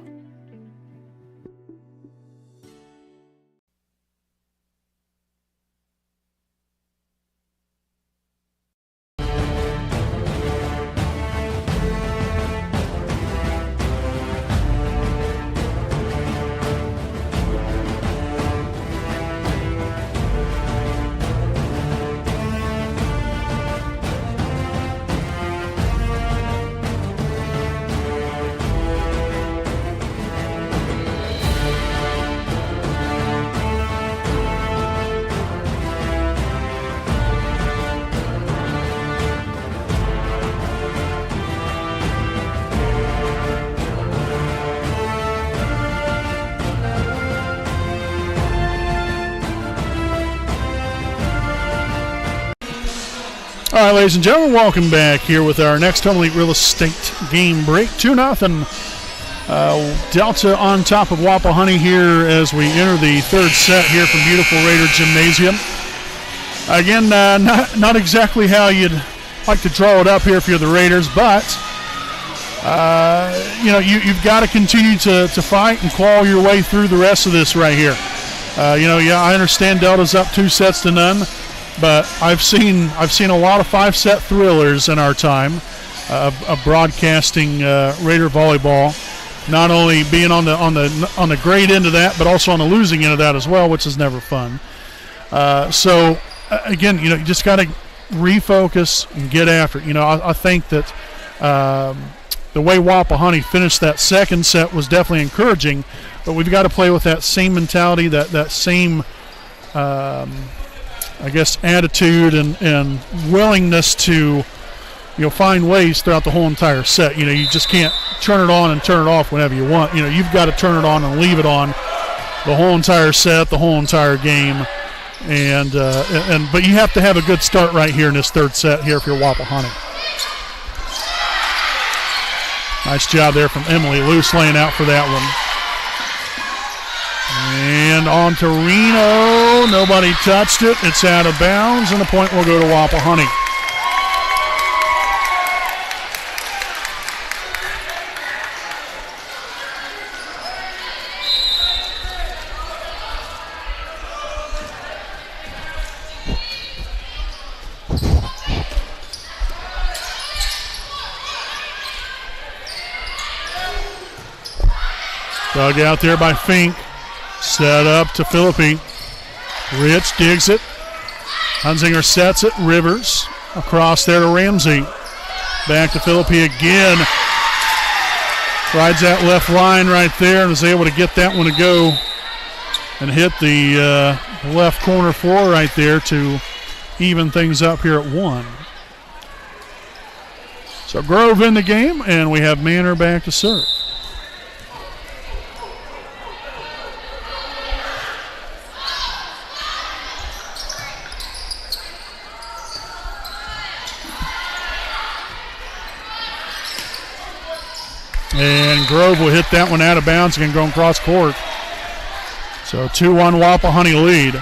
All right, ladies and gentlemen, welcome back here with our Next Home Elite Real Estate game break. 2-0. Delta on top of Wapahani here as we enter the third set here from beautiful Raider Gymnasium. Again, not exactly how you'd like to draw it up here if you're the Raiders, but you've got to continue to fight and claw your way through the rest of this right here. I understand Delta's up 2-0, but I've seen a lot of 5-set thrillers in our time of broadcasting Raider volleyball. Not only being on the great end of that, but also on the losing end of that as well, which is never fun. So again, you just got to refocus and get after it. I think that the way Wapahani finished that second set was definitely encouraging, but we've got to play with that same mentality, that same attitude and willingness to find ways throughout the whole entire set. You just can't turn it on and turn it off whenever you want. You've got to turn it on and leave it on the whole entire set, the whole entire game. But you have to have a good start right here in this third set here if you're Wapahani. Nice job there from Emily. Loose laying out for that one. And on to Reno. Nobody touched it. It's out of bounds, and the point will go to Wapahani. Dug out there by Fink. Set up to Philippi. Rich digs it. Hunzinger sets it. Rivers across there to Ramsey. Back to Philippi again. Rides that left line right there and is able to get that one to go and hit the left corner floor right there to even things up here at 1. So Grove in the game, and we have Manor back to serve. And Grove will hit that one out of bounds and go across court. So 2-1 Wapahani lead.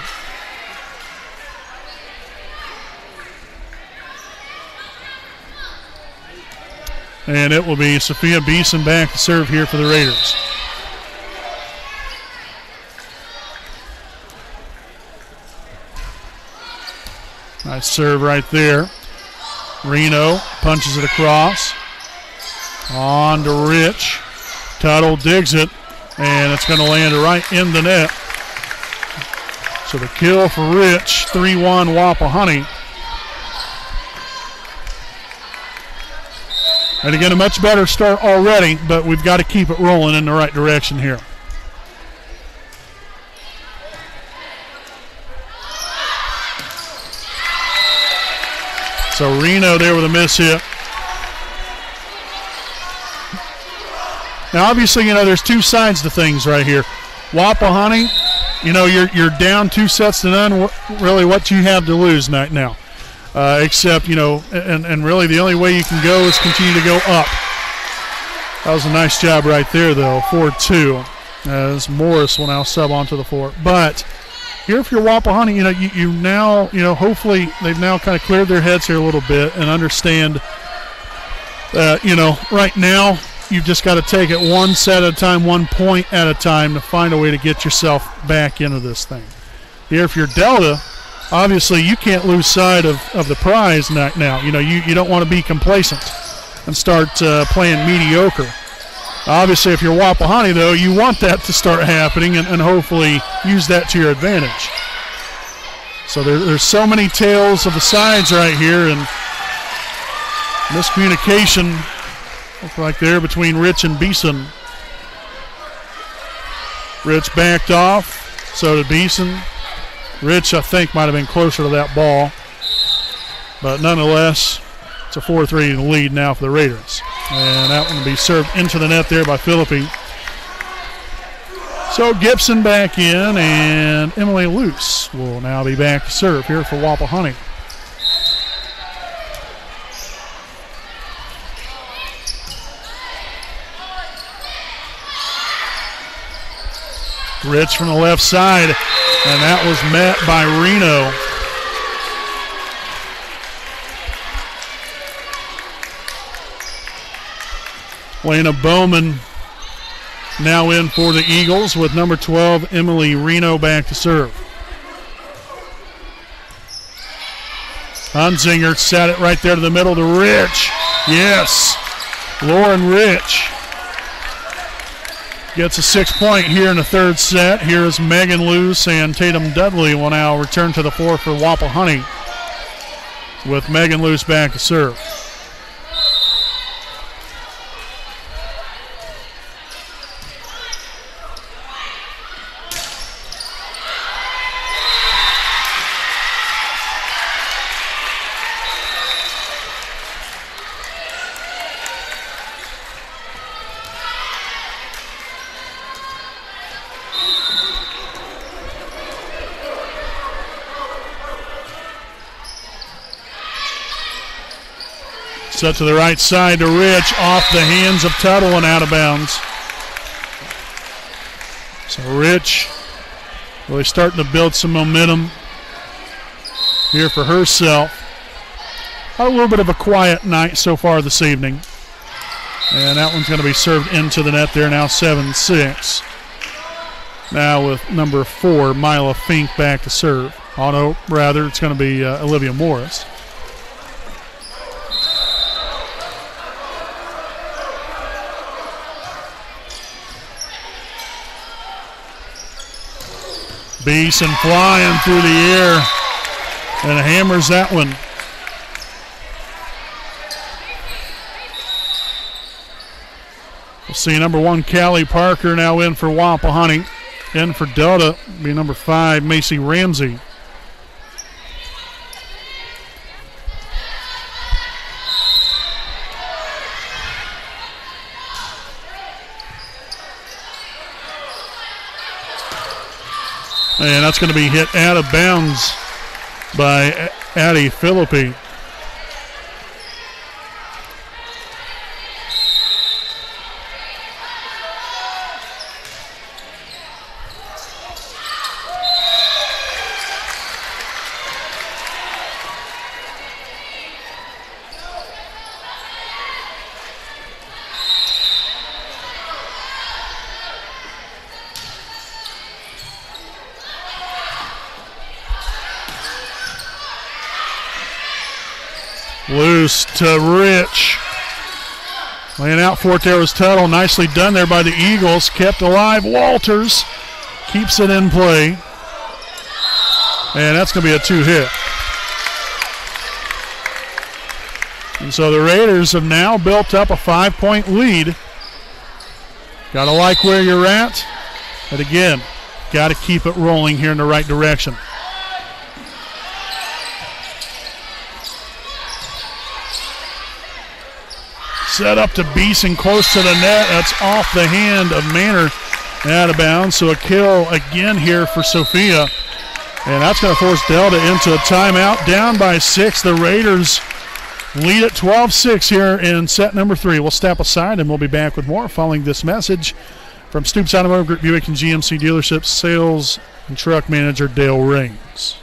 And it will be Sophia Beeson back to serve here for the Raiders. Nice serve right there. Reno punches it across. On to Rich. Tuttle digs it, and it's going to land right in the net. So the kill for Rich, 3-1 Wapahani. And again, a much better start already, but we've got to keep it rolling in the right direction here. So Reno there with a miss hit. Now, obviously, there's two sides to things right here. Wapahani, you're down 2-0. Really, what you have to lose now. Except, and really the only way you can go is continue to go up. That was a nice job right there, though, 4-2, as Morris will now sub onto the floor. But here, if you're Wapahani, you now, hopefully they've now kind of cleared their heads here a little bit and understand that, right now, you've just got to take it one set at a time, 1 point at a time to find a way to get yourself back into this thing. Here, if you're Delta, obviously you can't lose sight of the prize now. You don't want to be complacent and start playing mediocre. Obviously, if you're Wapahani, though, you want that to start happening and hopefully use that to your advantage. So there's so many tales of the sides right here, and miscommunication look like there between Rich and Beeson. Rich backed off, so did Beeson. Rich, I think, might have been closer to that ball. But nonetheless, it's a 4-3 lead now for the Raiders. And that one will be served into the net there by Philippi. So Gibson back in, and Emily Luce will now be back to serve here for Wapahani. Rich from the left side, and that was met by Reno. Lena Bowman now in for the Eagles with number 12, Emily Reno, back to serve. Hunzinger set it right there to the middle to Rich. Yes, Lauren Rich gets a 6-point here in the third set. Here is Megan Luce, and Tatum Dudley will now return to the floor for Wapahani with Megan Luce back to serve. Set to the right side to Rich, off the hands of Tuttle and out of bounds. So Rich really starting to build some momentum here for herself. A little bit of a quiet night so far this evening. And that one's going to be served into the net there, now 7-6. Now with number 4, Mila Fink back to serve. Oh, no, rather, it's going to be Olivia Morris. Beeson flying through the air and hammers that one. We'll see number 1, Callie Parker, now in for Wapahani. In for Delta, be number 5, Macy Ramsey. And that's going to be hit out of bounds by Addie Philippi. Loose to Rich. Laying out for it there was Tuttle. Nicely done there by the Eagles. Kept alive. Walters keeps it in play. And that's going to be a 2-hit. And so the Raiders have now built up a 5-point lead. Got to like where you're at. But again, got to keep it rolling here in the right direction. Set up to Beeson, close to the net. That's off the hand of Manor, out of bounds. So a kill again here for Sophia. And that's going to force Delta into a timeout. Down by 6. The Raiders lead at 12-6 here in set number 3. We'll step aside and we'll be back with more following this message from Stoops Automotive Group Buick and GMC Dealerships Sales and Truck Manager Dale Raines.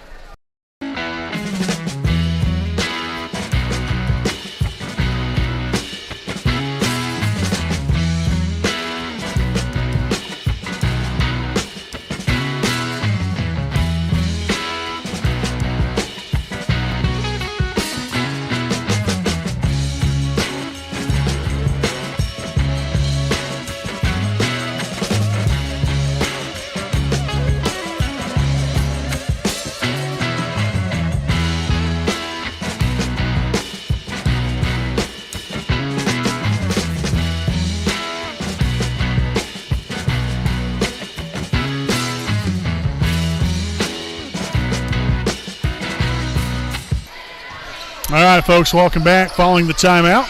All right, folks, welcome back following the timeout.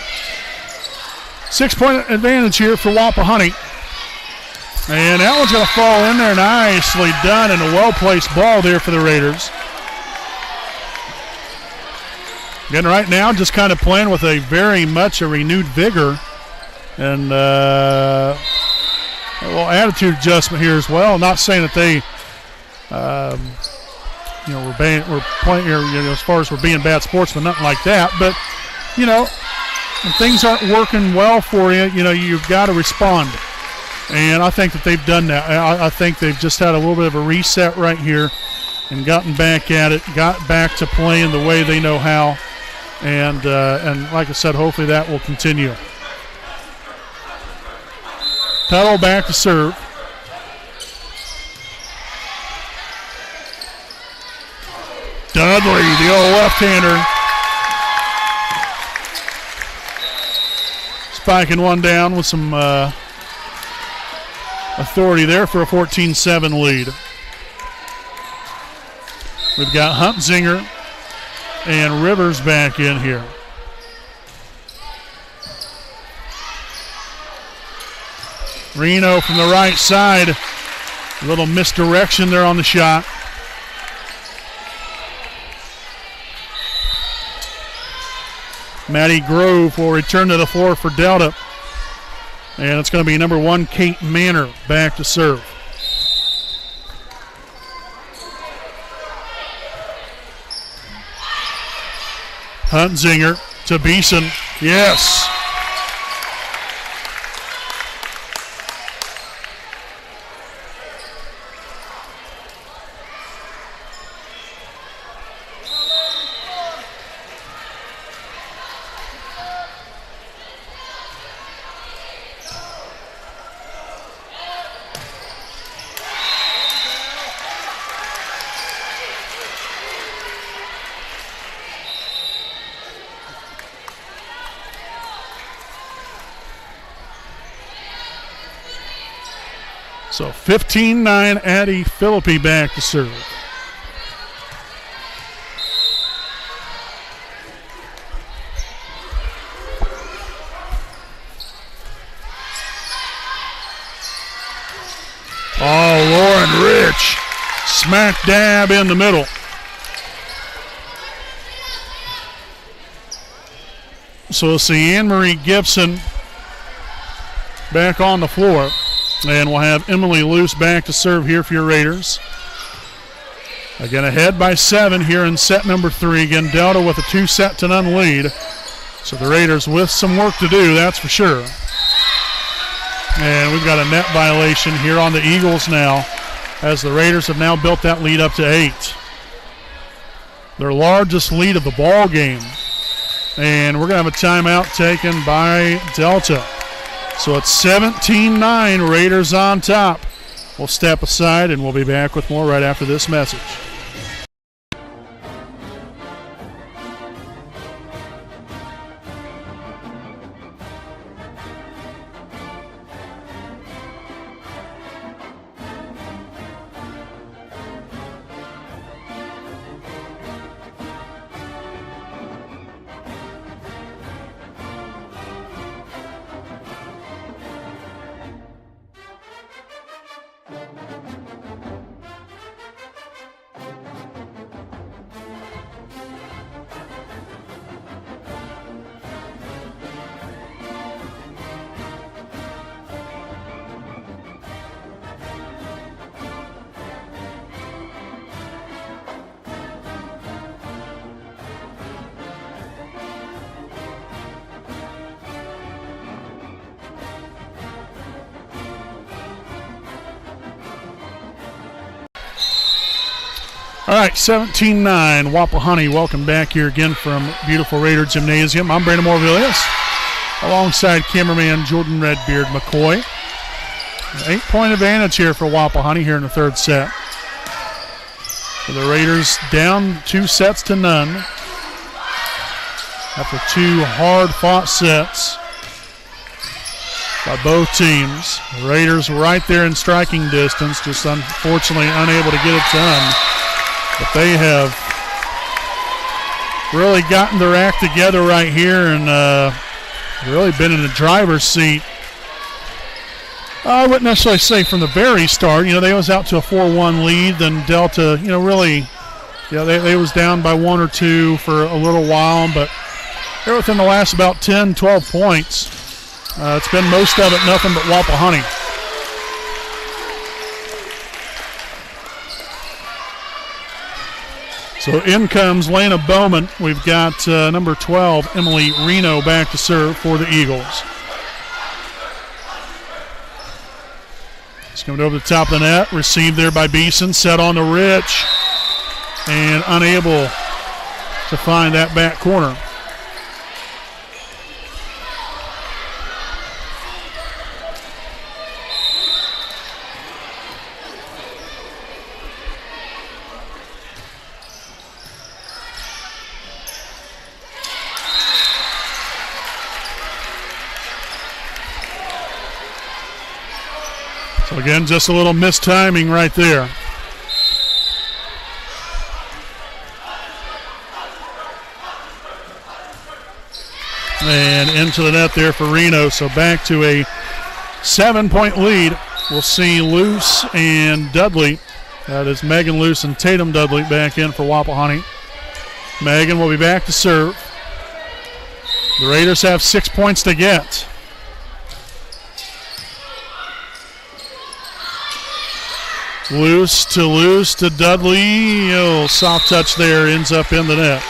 6-point advantage here for Wapahani. And that one's going to fall in there. Nicely done, and a well-placed ball there for the Raiders. Again, right now, just kind of playing with a very much a renewed vigor and attitude adjustment here as well. Not saying that they we're playing here, as far as we're being bad sportsmen, nothing like that. But, when things aren't working well for you, you've got to respond. And I think that they've done that. I think they've just had a little bit of a reset right here and gotten back at it, got back to playing the way they know how. And like I said, hopefully that will continue. Tuttle back to serve. Dudley, the old left-hander. Spiking one down with some authority there for a 14-7 lead. We've got Huntzinger and Rivers back in here. Reno from the right side. A little misdirection there on the shot. Maddie Grove will return to the floor for Delta. And it's going to be number 1, Kate Manor, back to serve. Huntzinger to Beeson. Yes. So 15-9, Addie Philippi back to serve. Oh, Lauren Rich, smack dab in the middle. So we'll see Anne-Marie Gibson back on the floor. And we'll have Emily Luce back to serve here for your Raiders. Again, ahead by 7 here in set number 3. Again, Delta with a 2-0 lead. So the Raiders with some work to do, that's for sure. And we've got a net violation here on the Eagles now, as the Raiders have now built that lead up to 8. Their largest lead of the ball game. And we're going to have a timeout taken by Delta. So it's 17-9, Raiders on top. We'll step aside and we'll be back with more right after this message. All right, 17-9, Wapahani. Welcome back here again from beautiful Raider Gymnasium. I'm Brandon Morvillius, alongside cameraman Jordan Redbeard McCoy. An 8-point advantage here for Wapahani here in the third set. So the Raiders down 2-0 after 2 hard-fought sets by both teams. The Raiders right there in striking distance, just unfortunately unable to get it done. But they have really gotten their act together right here and really been in the driver's seat. I wouldn't necessarily say from the very start. You know, they was out to a 4-1 lead. Then Delta, you know, really, they was down by 1 or 2 for a little while. But they're within the last about 10, 12 points. It's been most of it nothing but Wapahani. So in comes Lana Bowman. We've got number 12, Emily Reno, back to serve for the Eagles. It's coming over the top of the net. Received there by Beeson. Set on to Rich. And unable to find that back corner. So again, just a little mistiming right there. And into the net there for Reno. So back to a 7-point lead. We'll see Luce and Dudley. That is Megan Luce and Tatum Dudley back in for Wapahani. Megan will be back to serve. The Raiders have 6 points to get. Loose to Dudley. Oh, soft touch there, ends up in the net.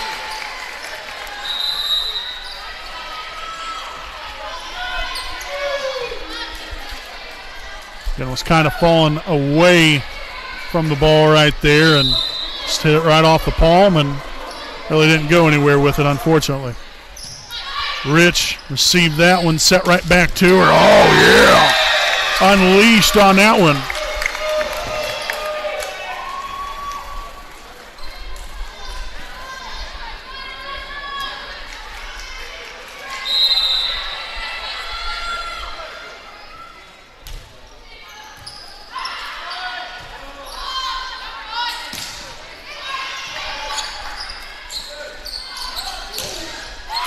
Again, was kind of falling away from the ball right there and just hit it right off the palm and really didn't go anywhere with it, unfortunately. Rich received that one, set right back to her. Oh, yeah! Unleashed on that one.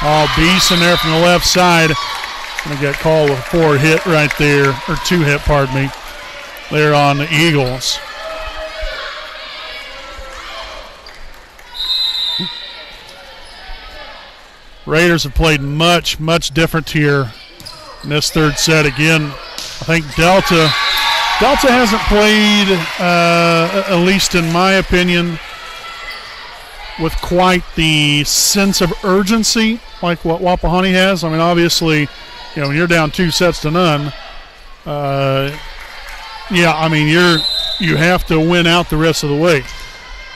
Oh, Beeson there from the left side. Going to get called with a forward hit right there, or 2 hit, pardon me, there on the Eagles. Raiders have played much, much different here in this third set. Again, I think Delta hasn't played, at least in my opinion, with quite the sense of urgency like what Wapahani has. I mean, obviously, when you're down 2 sets to none, I mean, you have to win out the rest of the way.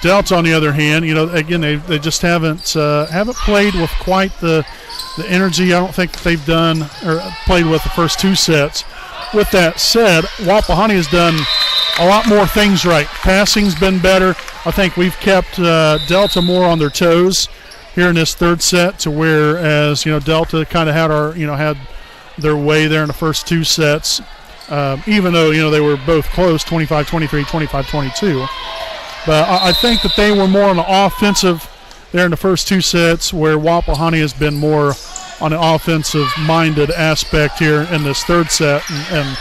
Delta, on the other hand, again, they just haven't played with quite the energy I don't think that they've done or played with the first 2 sets. With that said, Wapahani has done a lot more things right. Passing's been better. I think we've kept Delta more on their toes here in this third set, to whereas Delta kind of had their way there in the first 2 sets, even though they were both close, 25-23, 25-22. But I think that they were more on the offensive there in the first 2 sets, where Wapahani has been more on the offensive-minded aspect here in this third set, and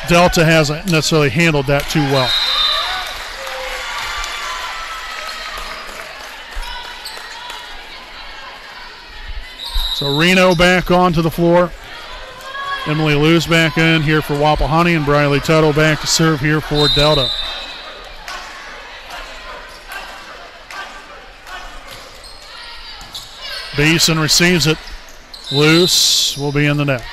Delta hasn't necessarily handled that too well. So Reno back onto the floor. Emily Lou's back in here for Wapahani, and Briley Tuttle back to serve here for Delta. Beeson receives it. Loose will be in the net.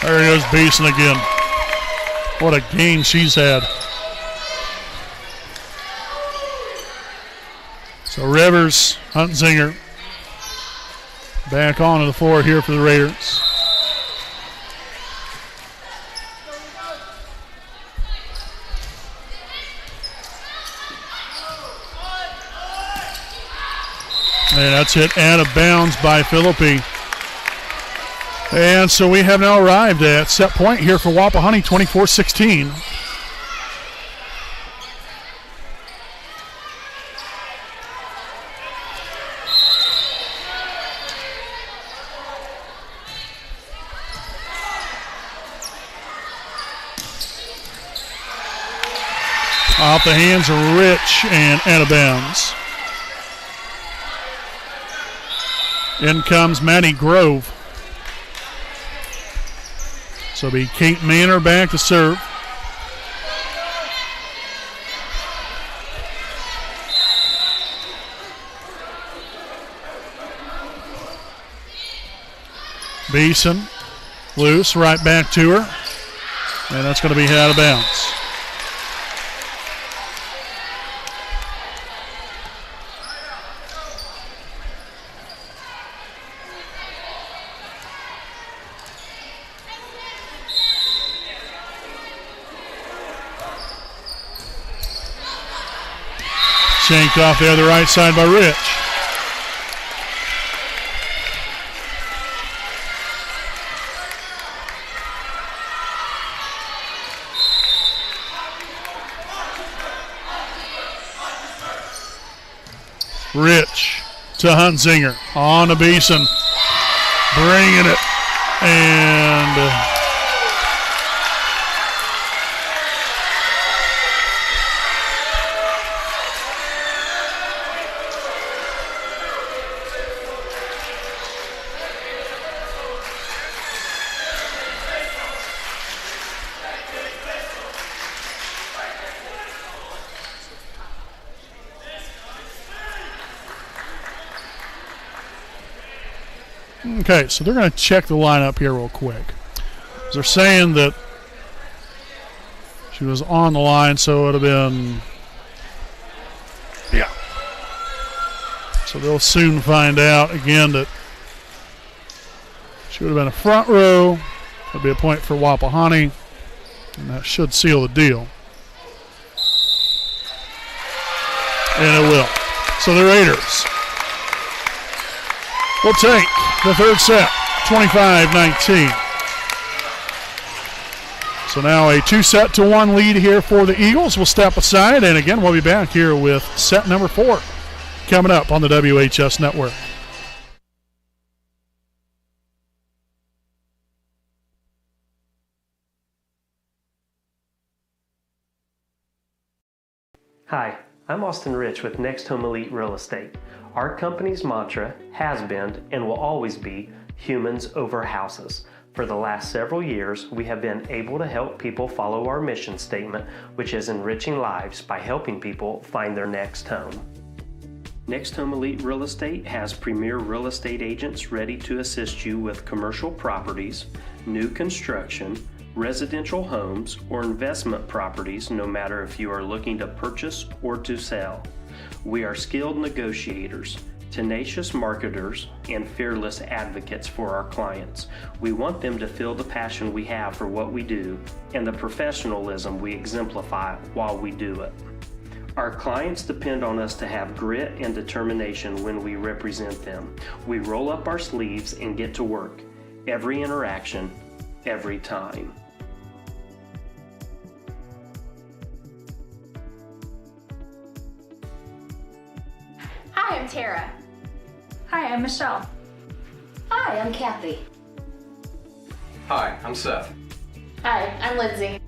There goes Beeson again. What a game she's had. So Rivers, Huntsinger back onto the floor here for the Raiders. And that's hit out of bounds by Philippi. And so we have now arrived at set point here for Wapahani, 24-16. Off the hands of Rich and out of bounds. In comes Maddie Grove. So it'll be Kate Manor back to serve. Beeson, loose, right back to her. And that's going to be out of bounds. Shanked off there the right side by Rich. Rich to Hunzinger. On to Beeson. Bringing it. And okay, so they're going to check the lineup here real quick. They're saying that she was on the line, so it would have been, yeah. So they'll soon find out again that she would have been a front row. That'd be a point for Wapahani, and that should seal the deal. And it will. So the Raiders will take the third set, 25-19. So now a 2-1 lead here for the Eagles. We'll step aside, and again, we'll be back here with set number 4 coming up on the WHS Network. Hi, I'm Austin Rich with Next Home Elite Real Estate. Our company's mantra has been and will always be humans over houses. For the last several years, we have been able to help people follow our mission statement, which is enriching lives by helping people find their next home. Next Home Elite Real Estate has premier real estate agents ready to assist you with commercial properties, new construction, residential homes, or investment properties, no matter if you are looking to purchase or to sell. We are skilled negotiators, tenacious marketers, and fearless advocates for our clients. We want them to feel the passion we have for what we do and the professionalism we exemplify while we do it. Our clients depend on us to have grit and determination when we represent them. We roll up our sleeves and get to work. Every interaction, every time. Hi, I'm Tara. Hi, I'm Michelle. Hi, I'm Kathy. Hi, I'm Seth. Hi, I'm Lindsay.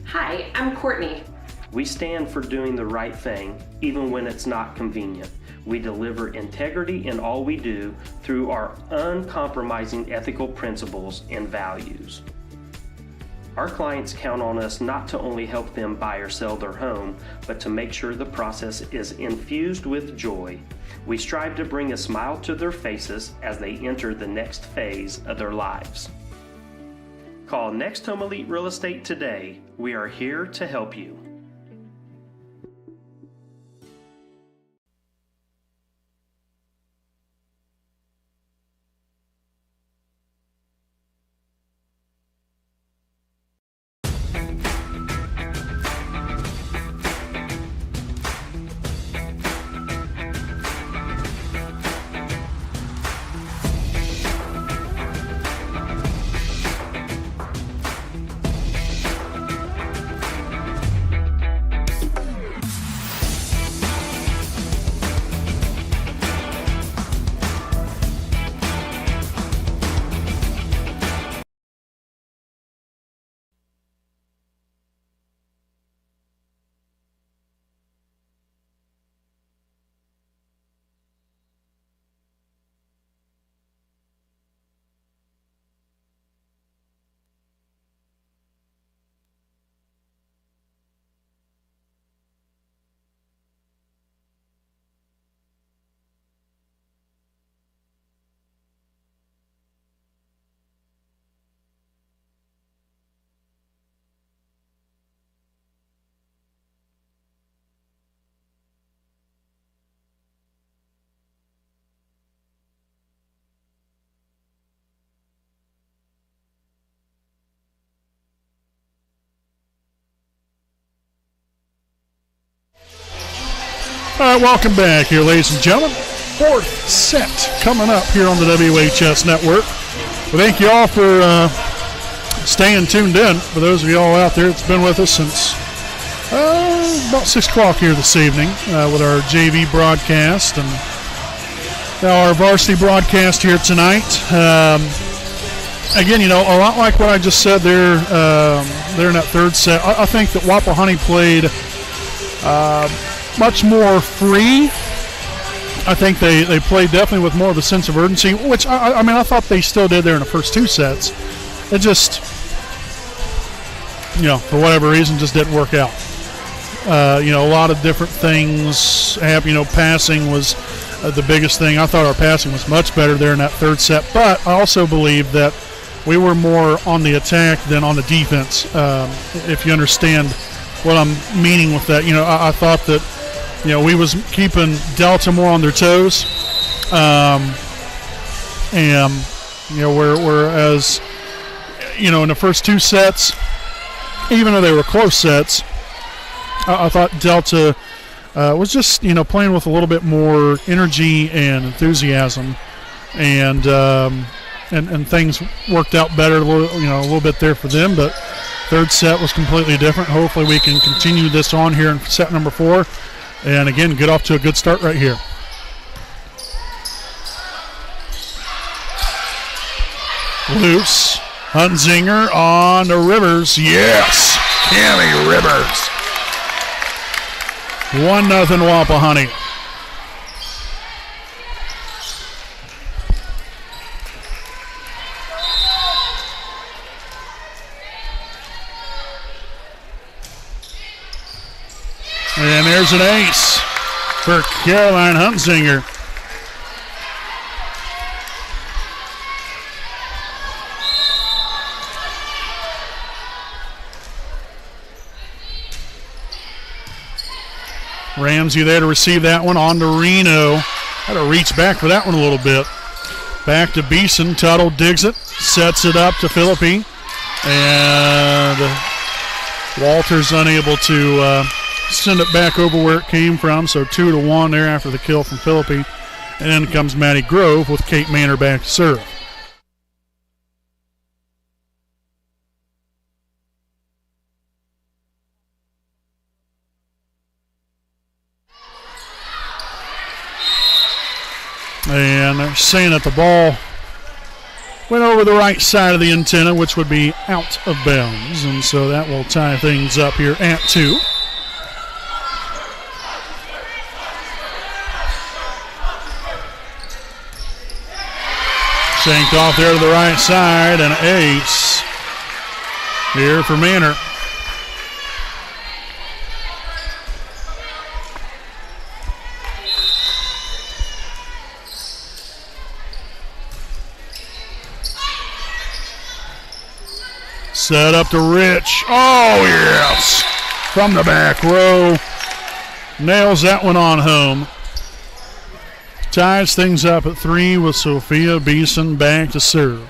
Hi, I'm Courtney. We stand for doing the right thing, even when it's not convenient. We deliver integrity in all we do through our uncompromising ethical principles and values. Our clients count on us not to only help them buy or sell their home, but to make sure the process is infused with joy. We strive to bring a smile to their faces as they enter the next phase of their lives. Call Next Home Elite Real Estate today. We are here to help you. All right, welcome back here, ladies and gentlemen. Fourth set coming up here on the WHS Network. Well, thank you all for staying tuned in. For those of you all out there that's been with us since about 6 o'clock here this evening with our JV broadcast and now our varsity broadcast here tonight. Again, a lot like what I just said there in that third set. I think that Wapahani played much more free. I think they played definitely with more of a sense of urgency, which, I thought they still did there in the first 2 sets. It just, for whatever reason, just didn't work out. A lot of different things happen. Passing was the biggest thing. I thought our passing was much better there in that third set, but I also believe that we were more on the attack than on the defense, if you understand what I'm meaning with that. I thought that, we was keeping Delta more on their toes, whereas, in the first 2 sets, even though they were close sets, I thought Delta was just, playing with a little bit more energy and enthusiasm, and things worked out better, a little bit there for them. But third set was completely different. Hopefully we can continue this on here in set number 4, and again, get off to a good start right here. Loose. Hunzinger on to Rivers. Yes! Cammy Rivers. 1-0 Wapahani. And there's an ace for Caroline Hunzinger. Ramsey there to receive that one on to Reno. Had to reach back for that one a little bit. Back to Beeson. Tuttle digs it. Sets it up to Philippi. And Walter's unable to send it back over where it came from. So 2-1 there after the kill from Philippi. And then comes Maddie Grove with Kate Manor back to serve. And they're saying that the ball went over the right side of the antenna, which would be out of bounds. And so that will tie things up here at 2. Shanked off there to the right side, and an ace here for Manor. Set up to Rich. Oh, yes. From the back row. Nails that one on home. Ties things up at 3 with Sophia Beeson back to serve.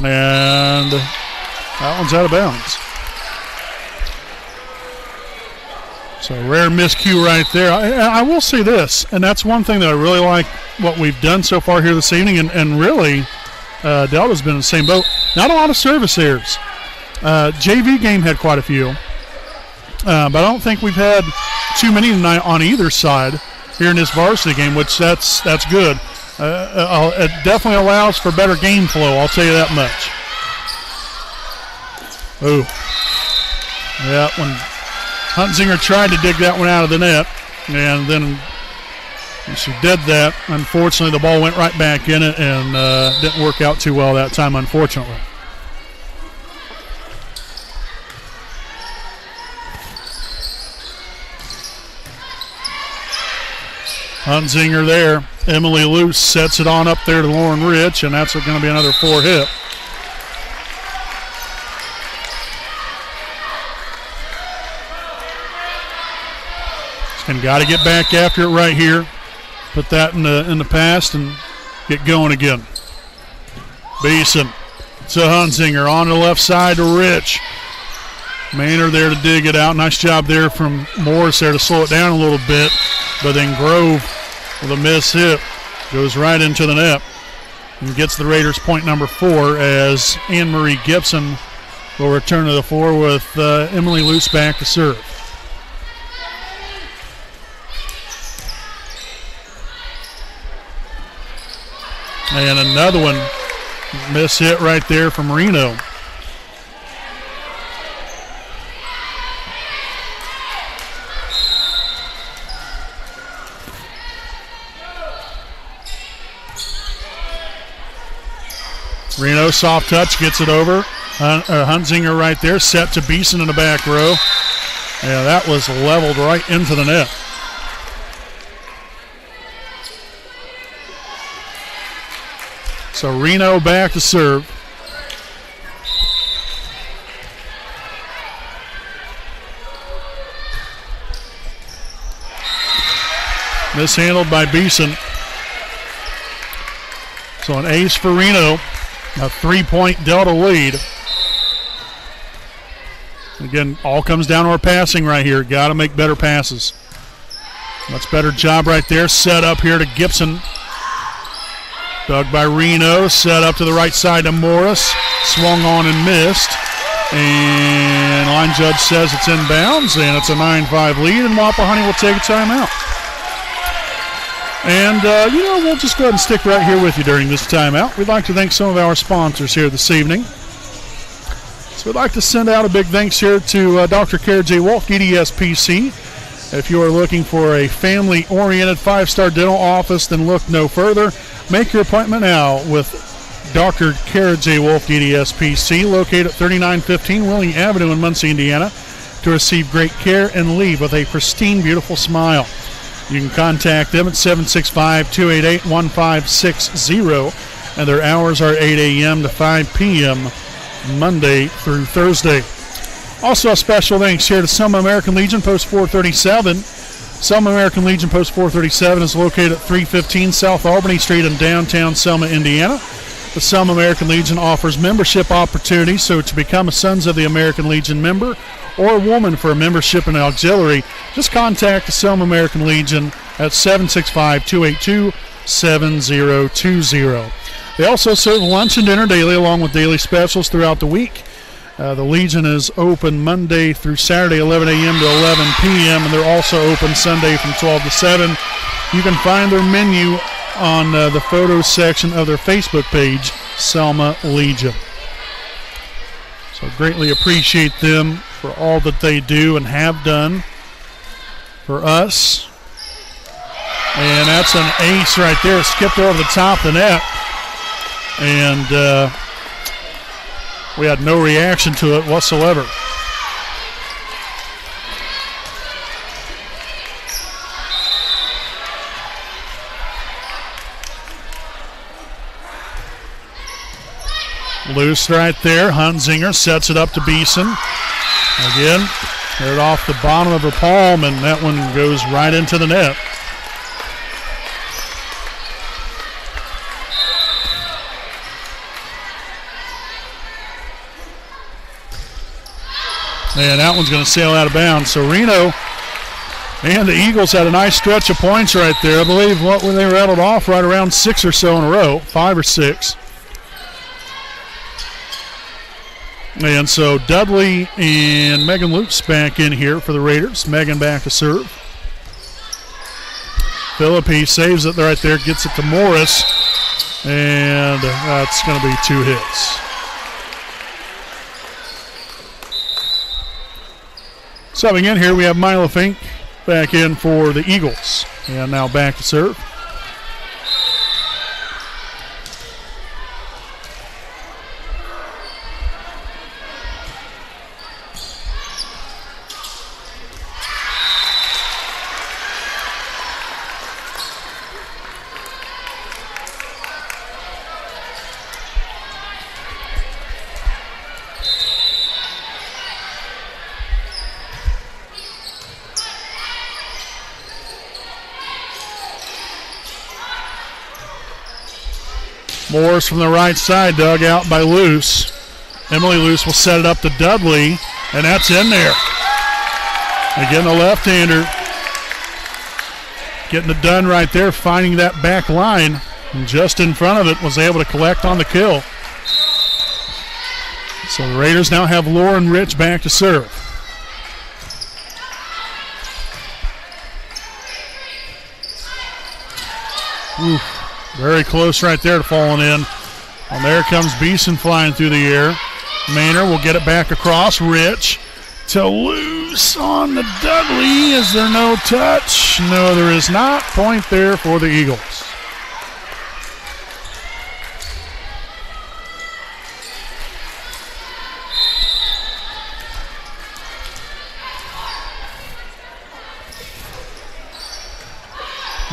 And that one's out of bounds. So rare miscue right there. I will say this, and that's one thing that I really like what we've done so far here this evening, and really Delta's been in the same boat. Not a lot of service errors. JV game had quite a few, but I don't think we've had too many tonight on either side here in this varsity game, which that's good. It definitely allows for better game flow, I'll tell you that much. Ooh. Yeah, when Hunzinger tried to dig that one out of the net, and then she did that. Unfortunately, the ball went right back in it and didn't work out too well that time, unfortunately. Hunzinger there. Emily Luce sets it on up there to Lauren Rich, and that's going to be another 4-hit. And got to get back after it right here. Put that in the past and get going again. Beeson to Hunzinger on the left side to Rich. Maynard there to dig it out. Nice job there from Morris there to slow it down a little bit. But then Grove with a miss hit goes right into the net and gets the Raiders point number 4 as Anne-Marie Gibson will return to the floor with Emily Luce back to serve. And another one, miss hit right there from Reno. Reno, soft touch, gets it over. Hunzinger right there, set to Beeson in the back row. Yeah, that was leveled right into the net. So Reno back to serve. Mishandled by Beeson. So an ace for Reno. A 3-point Delta lead. Again, all comes down to our passing right here. Got to make better passes. Much better job right there. Set up here to Gibson. Dug by Reno. Set up to the right side to Morris. Swung on and missed. And line judge says it's inbounds, and it's a 9-5 lead, and Wapahani will take a timeout. And, we'll just go ahead and stick right here with you during this timeout. We'd like to thank some of our sponsors here this evening. So we'd like to send out a big thanks here to Dr. Kara J. Wolf, DDS-PC. If you are looking for a family-oriented 5-star dental office, then look no further. Make your appointment now with Dr. Kara J. Wolf, DDS-PC, located at 3915 Willing Avenue in Muncie, Indiana, to receive great care and leave with a pristine, beautiful smile. You can contact them at 765-288-1560, and their hours are 8 a.m. to 5 p.m. Monday through Thursday. Also a special thanks here to Selma American Legion, Post 437. Selma American Legion, Post 437 is located at 315 South Albany Street in downtown Selma, Indiana. The Selma American Legion offers membership opportunities, so to become a Sons of the American Legion member or a woman for a membership and auxiliary, just contact the Selma American Legion at 765-282-7020. They also serve lunch and dinner daily along with daily specials throughout the week. The Legion is open Monday through Saturday, 11 a.m. to 11 p.m., and they're also open Sunday from 12 to 7. You can find their menu on the photos section of their Facebook page, Selma Legion. So greatly appreciate them for all that they do and have done for us. And that's an ace right there. Skipped over the top of the net. And we had no reaction to it whatsoever. Loose right there. Hunzinger sets it up to Beeson. Again, they're off the bottom of her palm, and that one goes right into the net. And that one's going to sail out of bounds. So Reno and the Eagles had a nice stretch of points right there. I believe they rattled off right around 6 or so in a row, 5 or 6. And so Dudley and Megan Lutz back in here for the Raiders. Megan back to serve. Philippi saves it right there, gets it to Morris. And that's going to be 2 hits. Subbing in here, we have Mila Fink back in for the Eagles. And now back to serve. Morris from the right side, dug out by Luce. Emily Luce will set it up to Dudley. And that's in there. Again, the left-hander getting it done right there, finding that back line. And just in front of it, was able to collect on the kill. So the Raiders now have Lauren Rich back to serve. Oof, very close right there to falling in. And there comes Beeson flying through the air. Maynard will get it back across. Rich to loose on the Dudley. Is there no touch? No, there is not. Point there for the Eagles.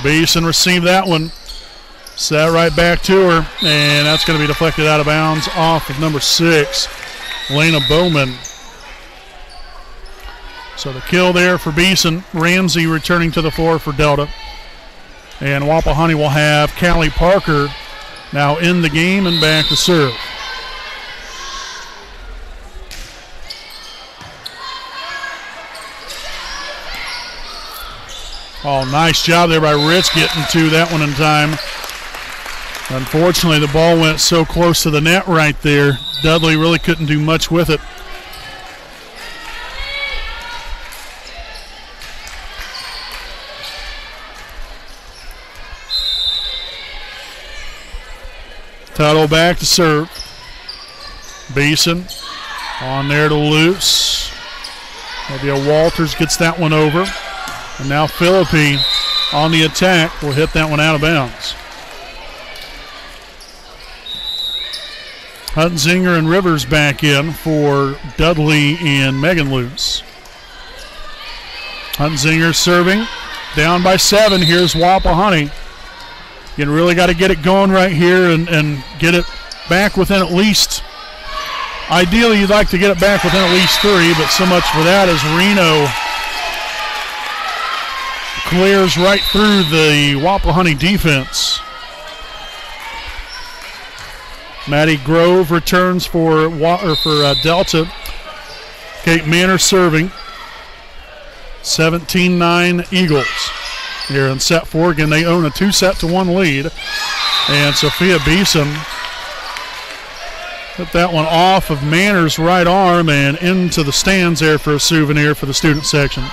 Beeson received that one. Set right back to her, and that's going to be deflected out of bounds off of number 6, Lena Bowman. So the kill there for Beeson. Ramsey returning to the floor for Delta. And Wapahani will have Callie Parker now in the game and back to serve. Oh, nice job there by Ritz getting to that one in time. Unfortunately, the ball went so close to the net right there. Dudley really couldn't do much with it. Tuttle back to serve. Beeson on there to loose. Maybe a Walters gets that one over. And now Philippi on the attack will hit that one out of bounds. Hunzinger and Rivers back in for Dudley and Megan Luce. Hunzinger serving, down by 7. Here's Wapahani. You really got to get it going right here and get it back within at least, ideally you'd like to get it back within at least 3, but so much for that as Reno clears right through the Wapahani defense. Maddie Grove returns for Delta. Kate Manor serving. 17-9 Eagles. Here in set 4, again, they own a 2-1 lead. And Sophia Beeson put that one off of Manor's right arm and into the stands there for a souvenir for the student section.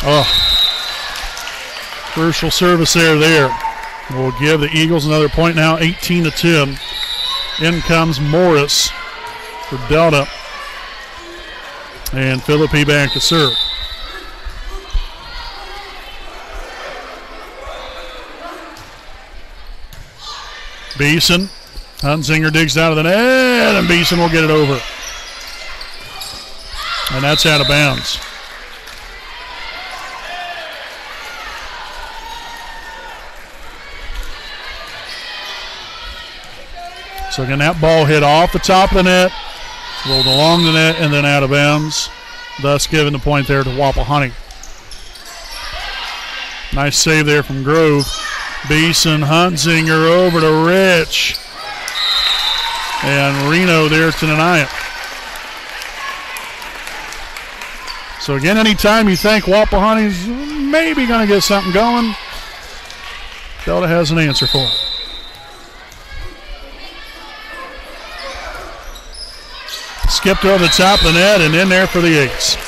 Oh, crucial service there. We'll give the Eagles another point now, 18-10. In comes Morris for Delta. And Philippi back to serve. Beeson. Hunzinger digs out of the net, and Beeson will get it over. And that's out of bounds. So again, that ball hit off the top of the net, rolled along the net, and then out of bounds, thus giving the point there to Wapahani. Nice save there from Grove. Beeson, Hunzinger over to Rich. And Reno there to deny it. So again, anytime you think Wapahani's maybe going to get something going, Delta has an answer for it. Skipped over the top of the net and in there for the ace.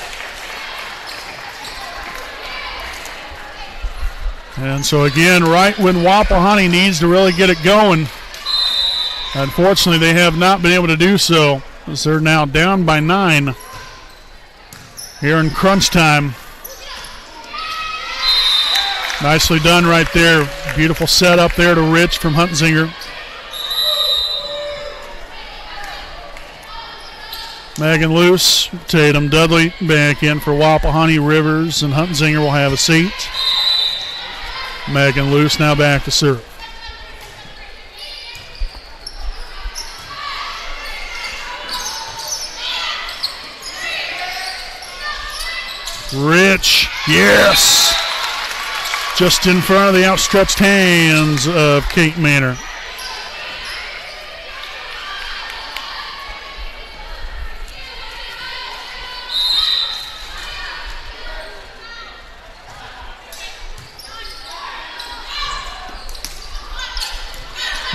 And so again, right when Wapahani needs to really get it going, unfortunately they have not been able to do so, as they're now down by 9 here in crunch time. Nicely done right there. Beautiful setup there to Rich from Hunzinger. Megan Luce, Tatum Dudley back in for Wapahani. Rivers and Hunzinger will have a seat. Megan Luce now back to serve. Rich, yes! just in front of the outstretched hands of Kate Manor.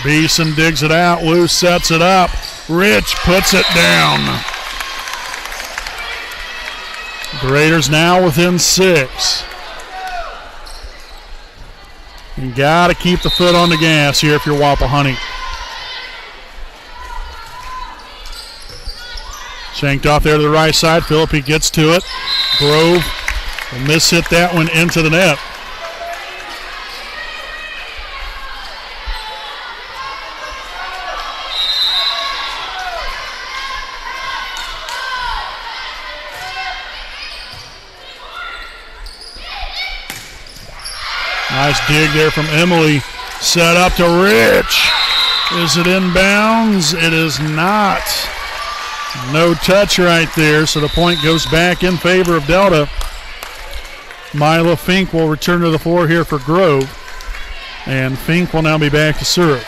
Beeson digs it out. Lou sets it up. Rich puts it down. The Raiders now within 6. You got to keep the foot on the gas here if you're Wapahani. Shanked off there to the right side. Philippi gets to it. Grove will miss hit that one into the net. Nice dig there from Emily. Set up to Rich. Is it inbounds? It is not. No touch right there, so the point goes back in favor of Delta. Mila Fink will return to the floor here for Grove. And Fink will now be back to serve.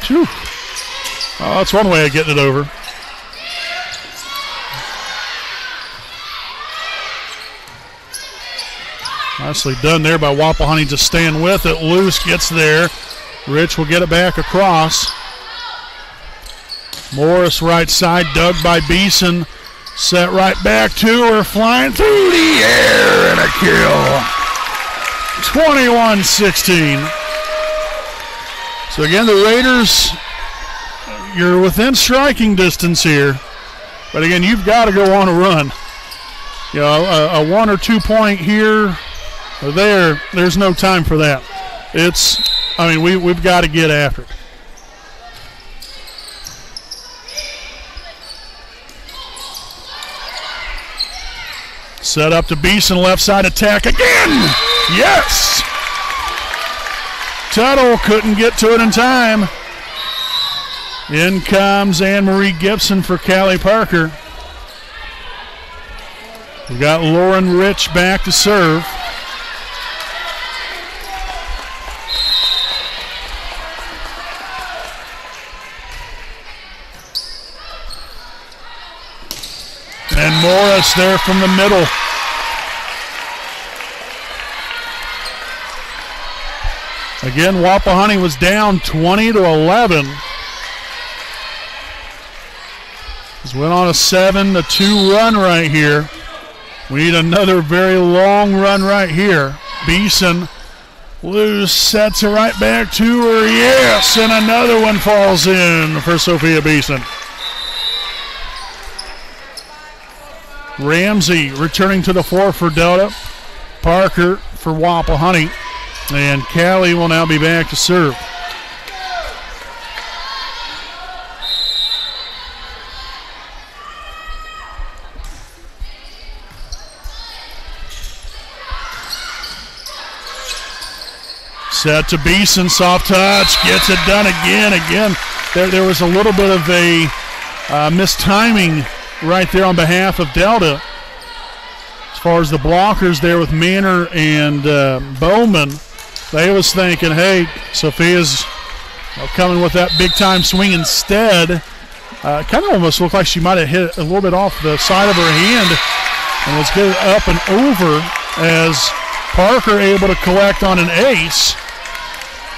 Phew. Oh, that's one way of getting it over. Nicely done there by Wapahani, just staying with it. Loose gets there. Rich will get it back across. Morris right side, dug by Beeson. Set right back to her, flying through the air and a kill. 21-16. So again, the Raiders, you're within striking distance here. But again, you've got to go on a run. You know, a 1 or 2 point here or there, there's no time for that. We've got to get after it. Set up to Beeson, left side attack again. Yes! Tuttle couldn't get to it in time. In comes Anne-Marie Gibson for Callie Parker. We got Lauren Rich back to serve. And Morris there from the middle. Again, Wapahani was down 20-11. He's went on a 7-2 run right here. We need another very long run right here. Beeson loose, sets it right back to her. Yes, and another one falls in for Sophia Beeson. Ramsey returning to the floor for Delta. Parker for Wapahani. And Callie will now be back to serve. Set to Beeson, soft touch, gets it done again. There was a little bit of a mistiming right there on behalf of Delta. As far as the blockers there with Manor and Bowman, they was thinking, hey, Sophia's coming with that big-time swing instead. Kind of almost looked like she might have hit a little bit off the side of her hand and was getting up and over as Parker able to collect on an ace.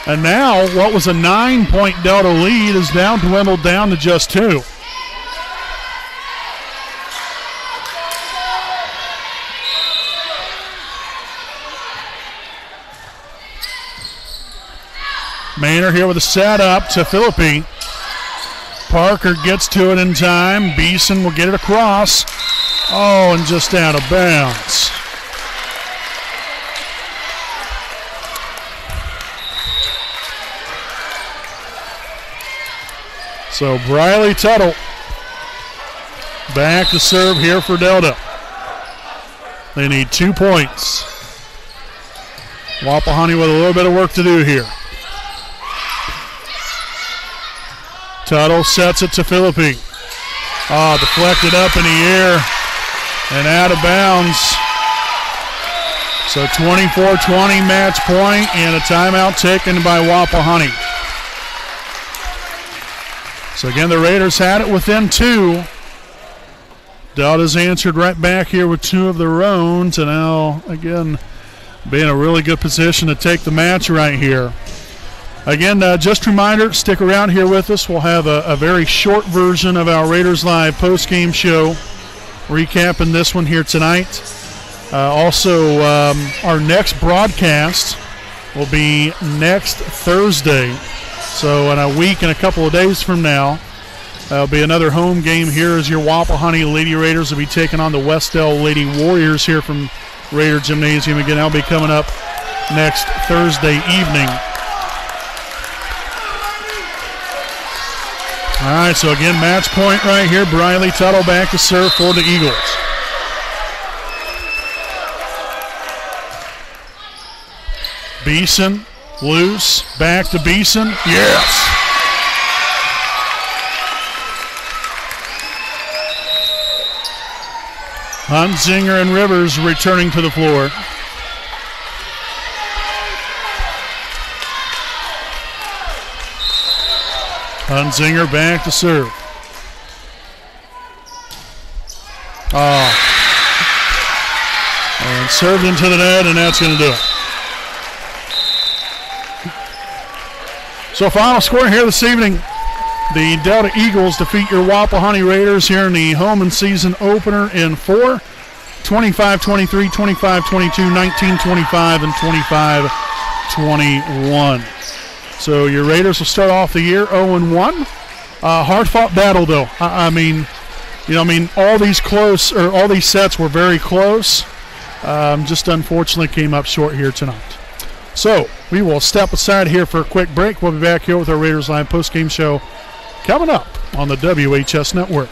And now what was a 9-point Delta lead is now dwindled down to just 2. Manor here with a setup to Philippi. Parker gets to it in time. Beeson will get it across. Oh, and just out of bounds. So Briley Tuttle back to serve here for Delta. They need 2 points. Wapahani with a little bit of work to do here. Tuttle sets it to Philippi. Deflected up in the air and out of bounds. So 24-20 match point and a timeout taken by Wapahani. So again, the Raiders had it within 2. Delta's answered right back here with 2 of their own to now, again, be in a really good position to take the match right here. Again, just a reminder, stick around here with us. We'll have a very short version of our Raiders Live postgame show, recapping this one here tonight. Also, our next broadcast will be next Thursday. So in a week and a couple of days from now, there'll be another home game here as your Wapahani Lady Raiders will be taking on the Westdale Lady Warriors here from Raider Gymnasium. Again, that'll be coming up next Thursday evening. All right, so again, match point right here. Briley Tuttle back to serve for the Eagles. Beeson, loose, back to Beeson. Yes! Hunzinger and Rivers returning to the floor. Hunzinger back to serve. And served into the net, and that's going to do it. So final score here this evening. The Delta Eagles defeat your Wapahani Raiders here in the home and season opener in 4. 25-23, 25-22, 19-25, and 25-21. So your Raiders will start off the year 0-1. Hard-fought battle, though. All these sets were very close. Just unfortunately came up short here tonight. So we will step aside here for a quick break. We'll be back here with our Raiders Live postgame show coming up on the WHS Network.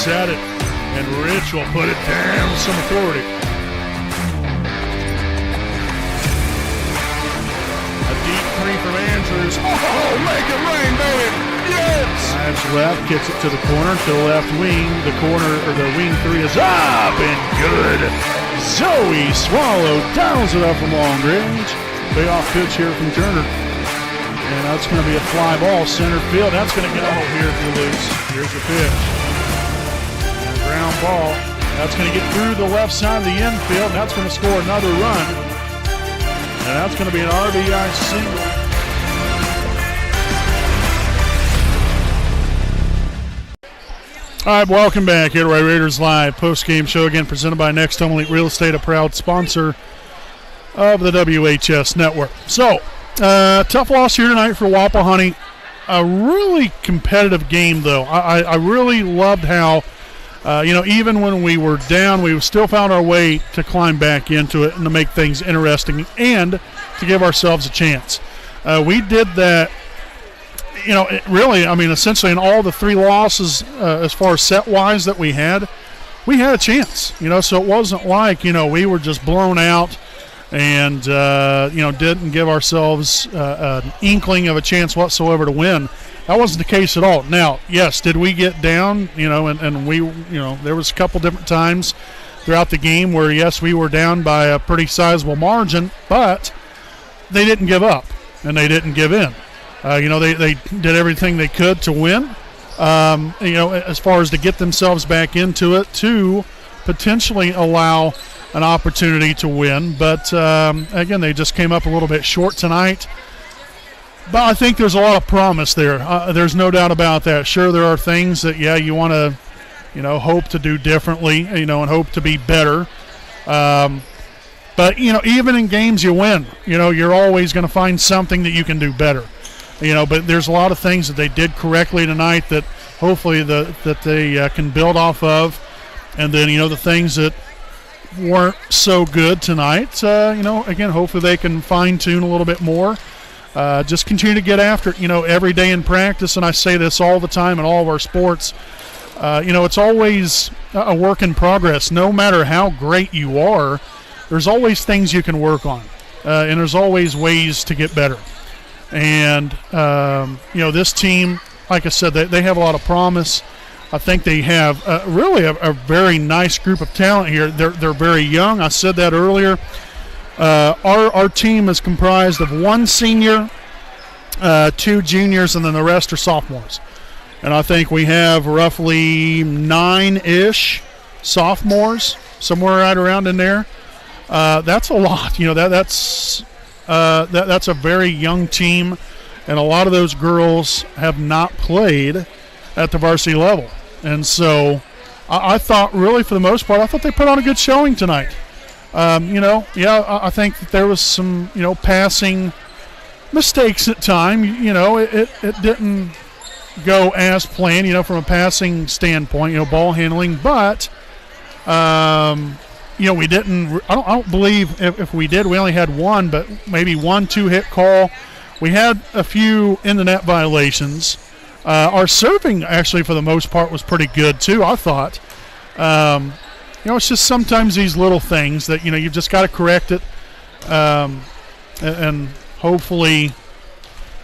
Set it, and Rich will put it down with some authority. A deep three from Andrews. Oh, make it rain, baby! Yes! Drives left, kicks it to the corner, to the left wing. The corner, or the wing three is up and good. Zoe Swallow dials it up from long range. Payoff pitch here from Turner. And that's going to be a fly ball, center field. That's going to get out here if you lose. Here's the pitch. Ground ball. That's going to get through the left side of the infield. That's going to score another run. And that's going to be an RBI single. All right, welcome back here to our Raiders Live post-game show, again presented by Next Home Elite Real Estate, a proud sponsor of the WHS Network. So, tough loss here tonight for Wapahani. A really competitive game, though. I really loved how even when we were down, we still found our way to climb back into it and to make things interesting and to give ourselves a chance. We did that, essentially in all the 3 losses as far as set-wise that we had a chance, so it wasn't like, we were just blown out and didn't give ourselves an inkling of a chance whatsoever to win. That wasn't the case at all. Now, yes, did we get down? And we, there was a couple different times throughout the game where, yes, we were down by a pretty sizable margin, but they didn't give up and they didn't give in. They did everything they could to win. As far as to get themselves back into it, to potentially allow an opportunity to win. But, again, they just came up a little bit short tonight. But I think there's a lot of promise there. There's no doubt about that. Sure, there are things that, you want to, hope to do differently, and hope to be better. But, even in games you win, you're always going to find something that you can do better. But there's a lot of things that they did correctly tonight that hopefully that they can build off of. And then, the things that weren't so good tonight, again, hopefully they can fine-tune a little bit more. Just continue to get after it, every day in practice. And I say this all the time in all of our sports. It's always a work in progress. No matter how great you are, there's always things you can work on. And there's always ways to get better. And, this team, like I said, they have a lot of promise. I think they have really a very nice group of talent here. They're very young. I said that earlier. Our team is comprised of one senior, 2 juniors, and then the rest are sophomores. And I think we have roughly 9-ish sophomores, somewhere right around in there. That's a lot. That's a very young team, and a lot of those girls have not played at the varsity level. And so I thought, really, for the most part, I thought they put on a good showing tonight. I think that there was some, passing mistakes at time. It didn't go as planned, from a passing standpoint, ball handling. But, we didn't – I don't believe if we did, we only had one, but maybe 1 2-hit call. We had a few in-the-net violations. Our serving, actually, for the most part, was pretty good, too, I thought. It's just sometimes these little things that, you've just got to correct it. And hopefully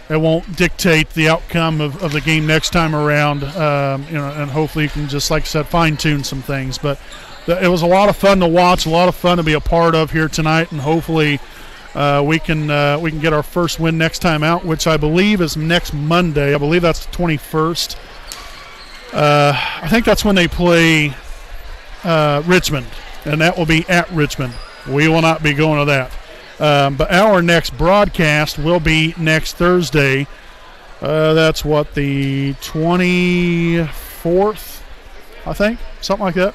it won't dictate the outcome of the game next time around. And hopefully you can just, like I said, fine-tune some things. But it was a lot of fun to watch, a lot of fun to be a part of here tonight. And hopefully we can get our first win next time out, which I believe is next Monday. I believe that's the 21st. I think that's when they play Richmond, and that will be at Richmond. We will not be going to that. But our next broadcast will be next Thursday. That's the 24th, I think, something like that.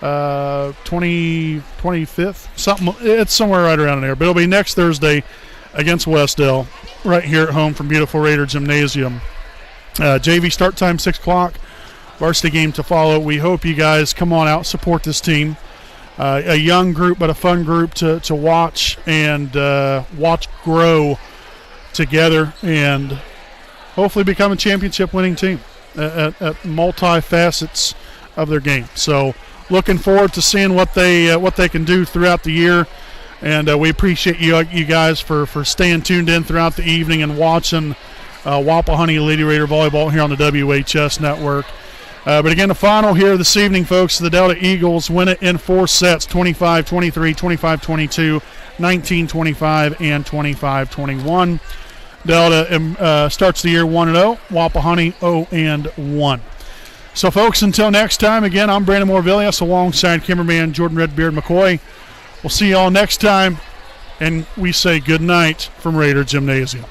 25th, something. It's somewhere right around there. But it'll be next Thursday against Westdale, right here at home from beautiful Raider Gymnasium. JV start time 6 o'clock. Varsity game to follow. We hope you guys come on out, support this team. A young group, but a fun group to watch and watch grow together and hopefully become a championship-winning team at multi-facets of their game. So looking forward to seeing what they can do throughout the year. And we appreciate you guys for staying tuned in throughout the evening and watching Wapahani Lady Raider Volleyball here on the WHS Network. But again, the final here this evening, folks, the Delta Eagles win it in 4 sets, 25-23, 25-22, 19-25, and 25-21. Delta starts the year 1-0, Wapahani 0-1. So, folks, until next time, again, I'm Brandon Moore-Villias alongside cameraman Jordan Redbeard McCoy. We'll see you all next time, and we say good night from Raider Gymnasium.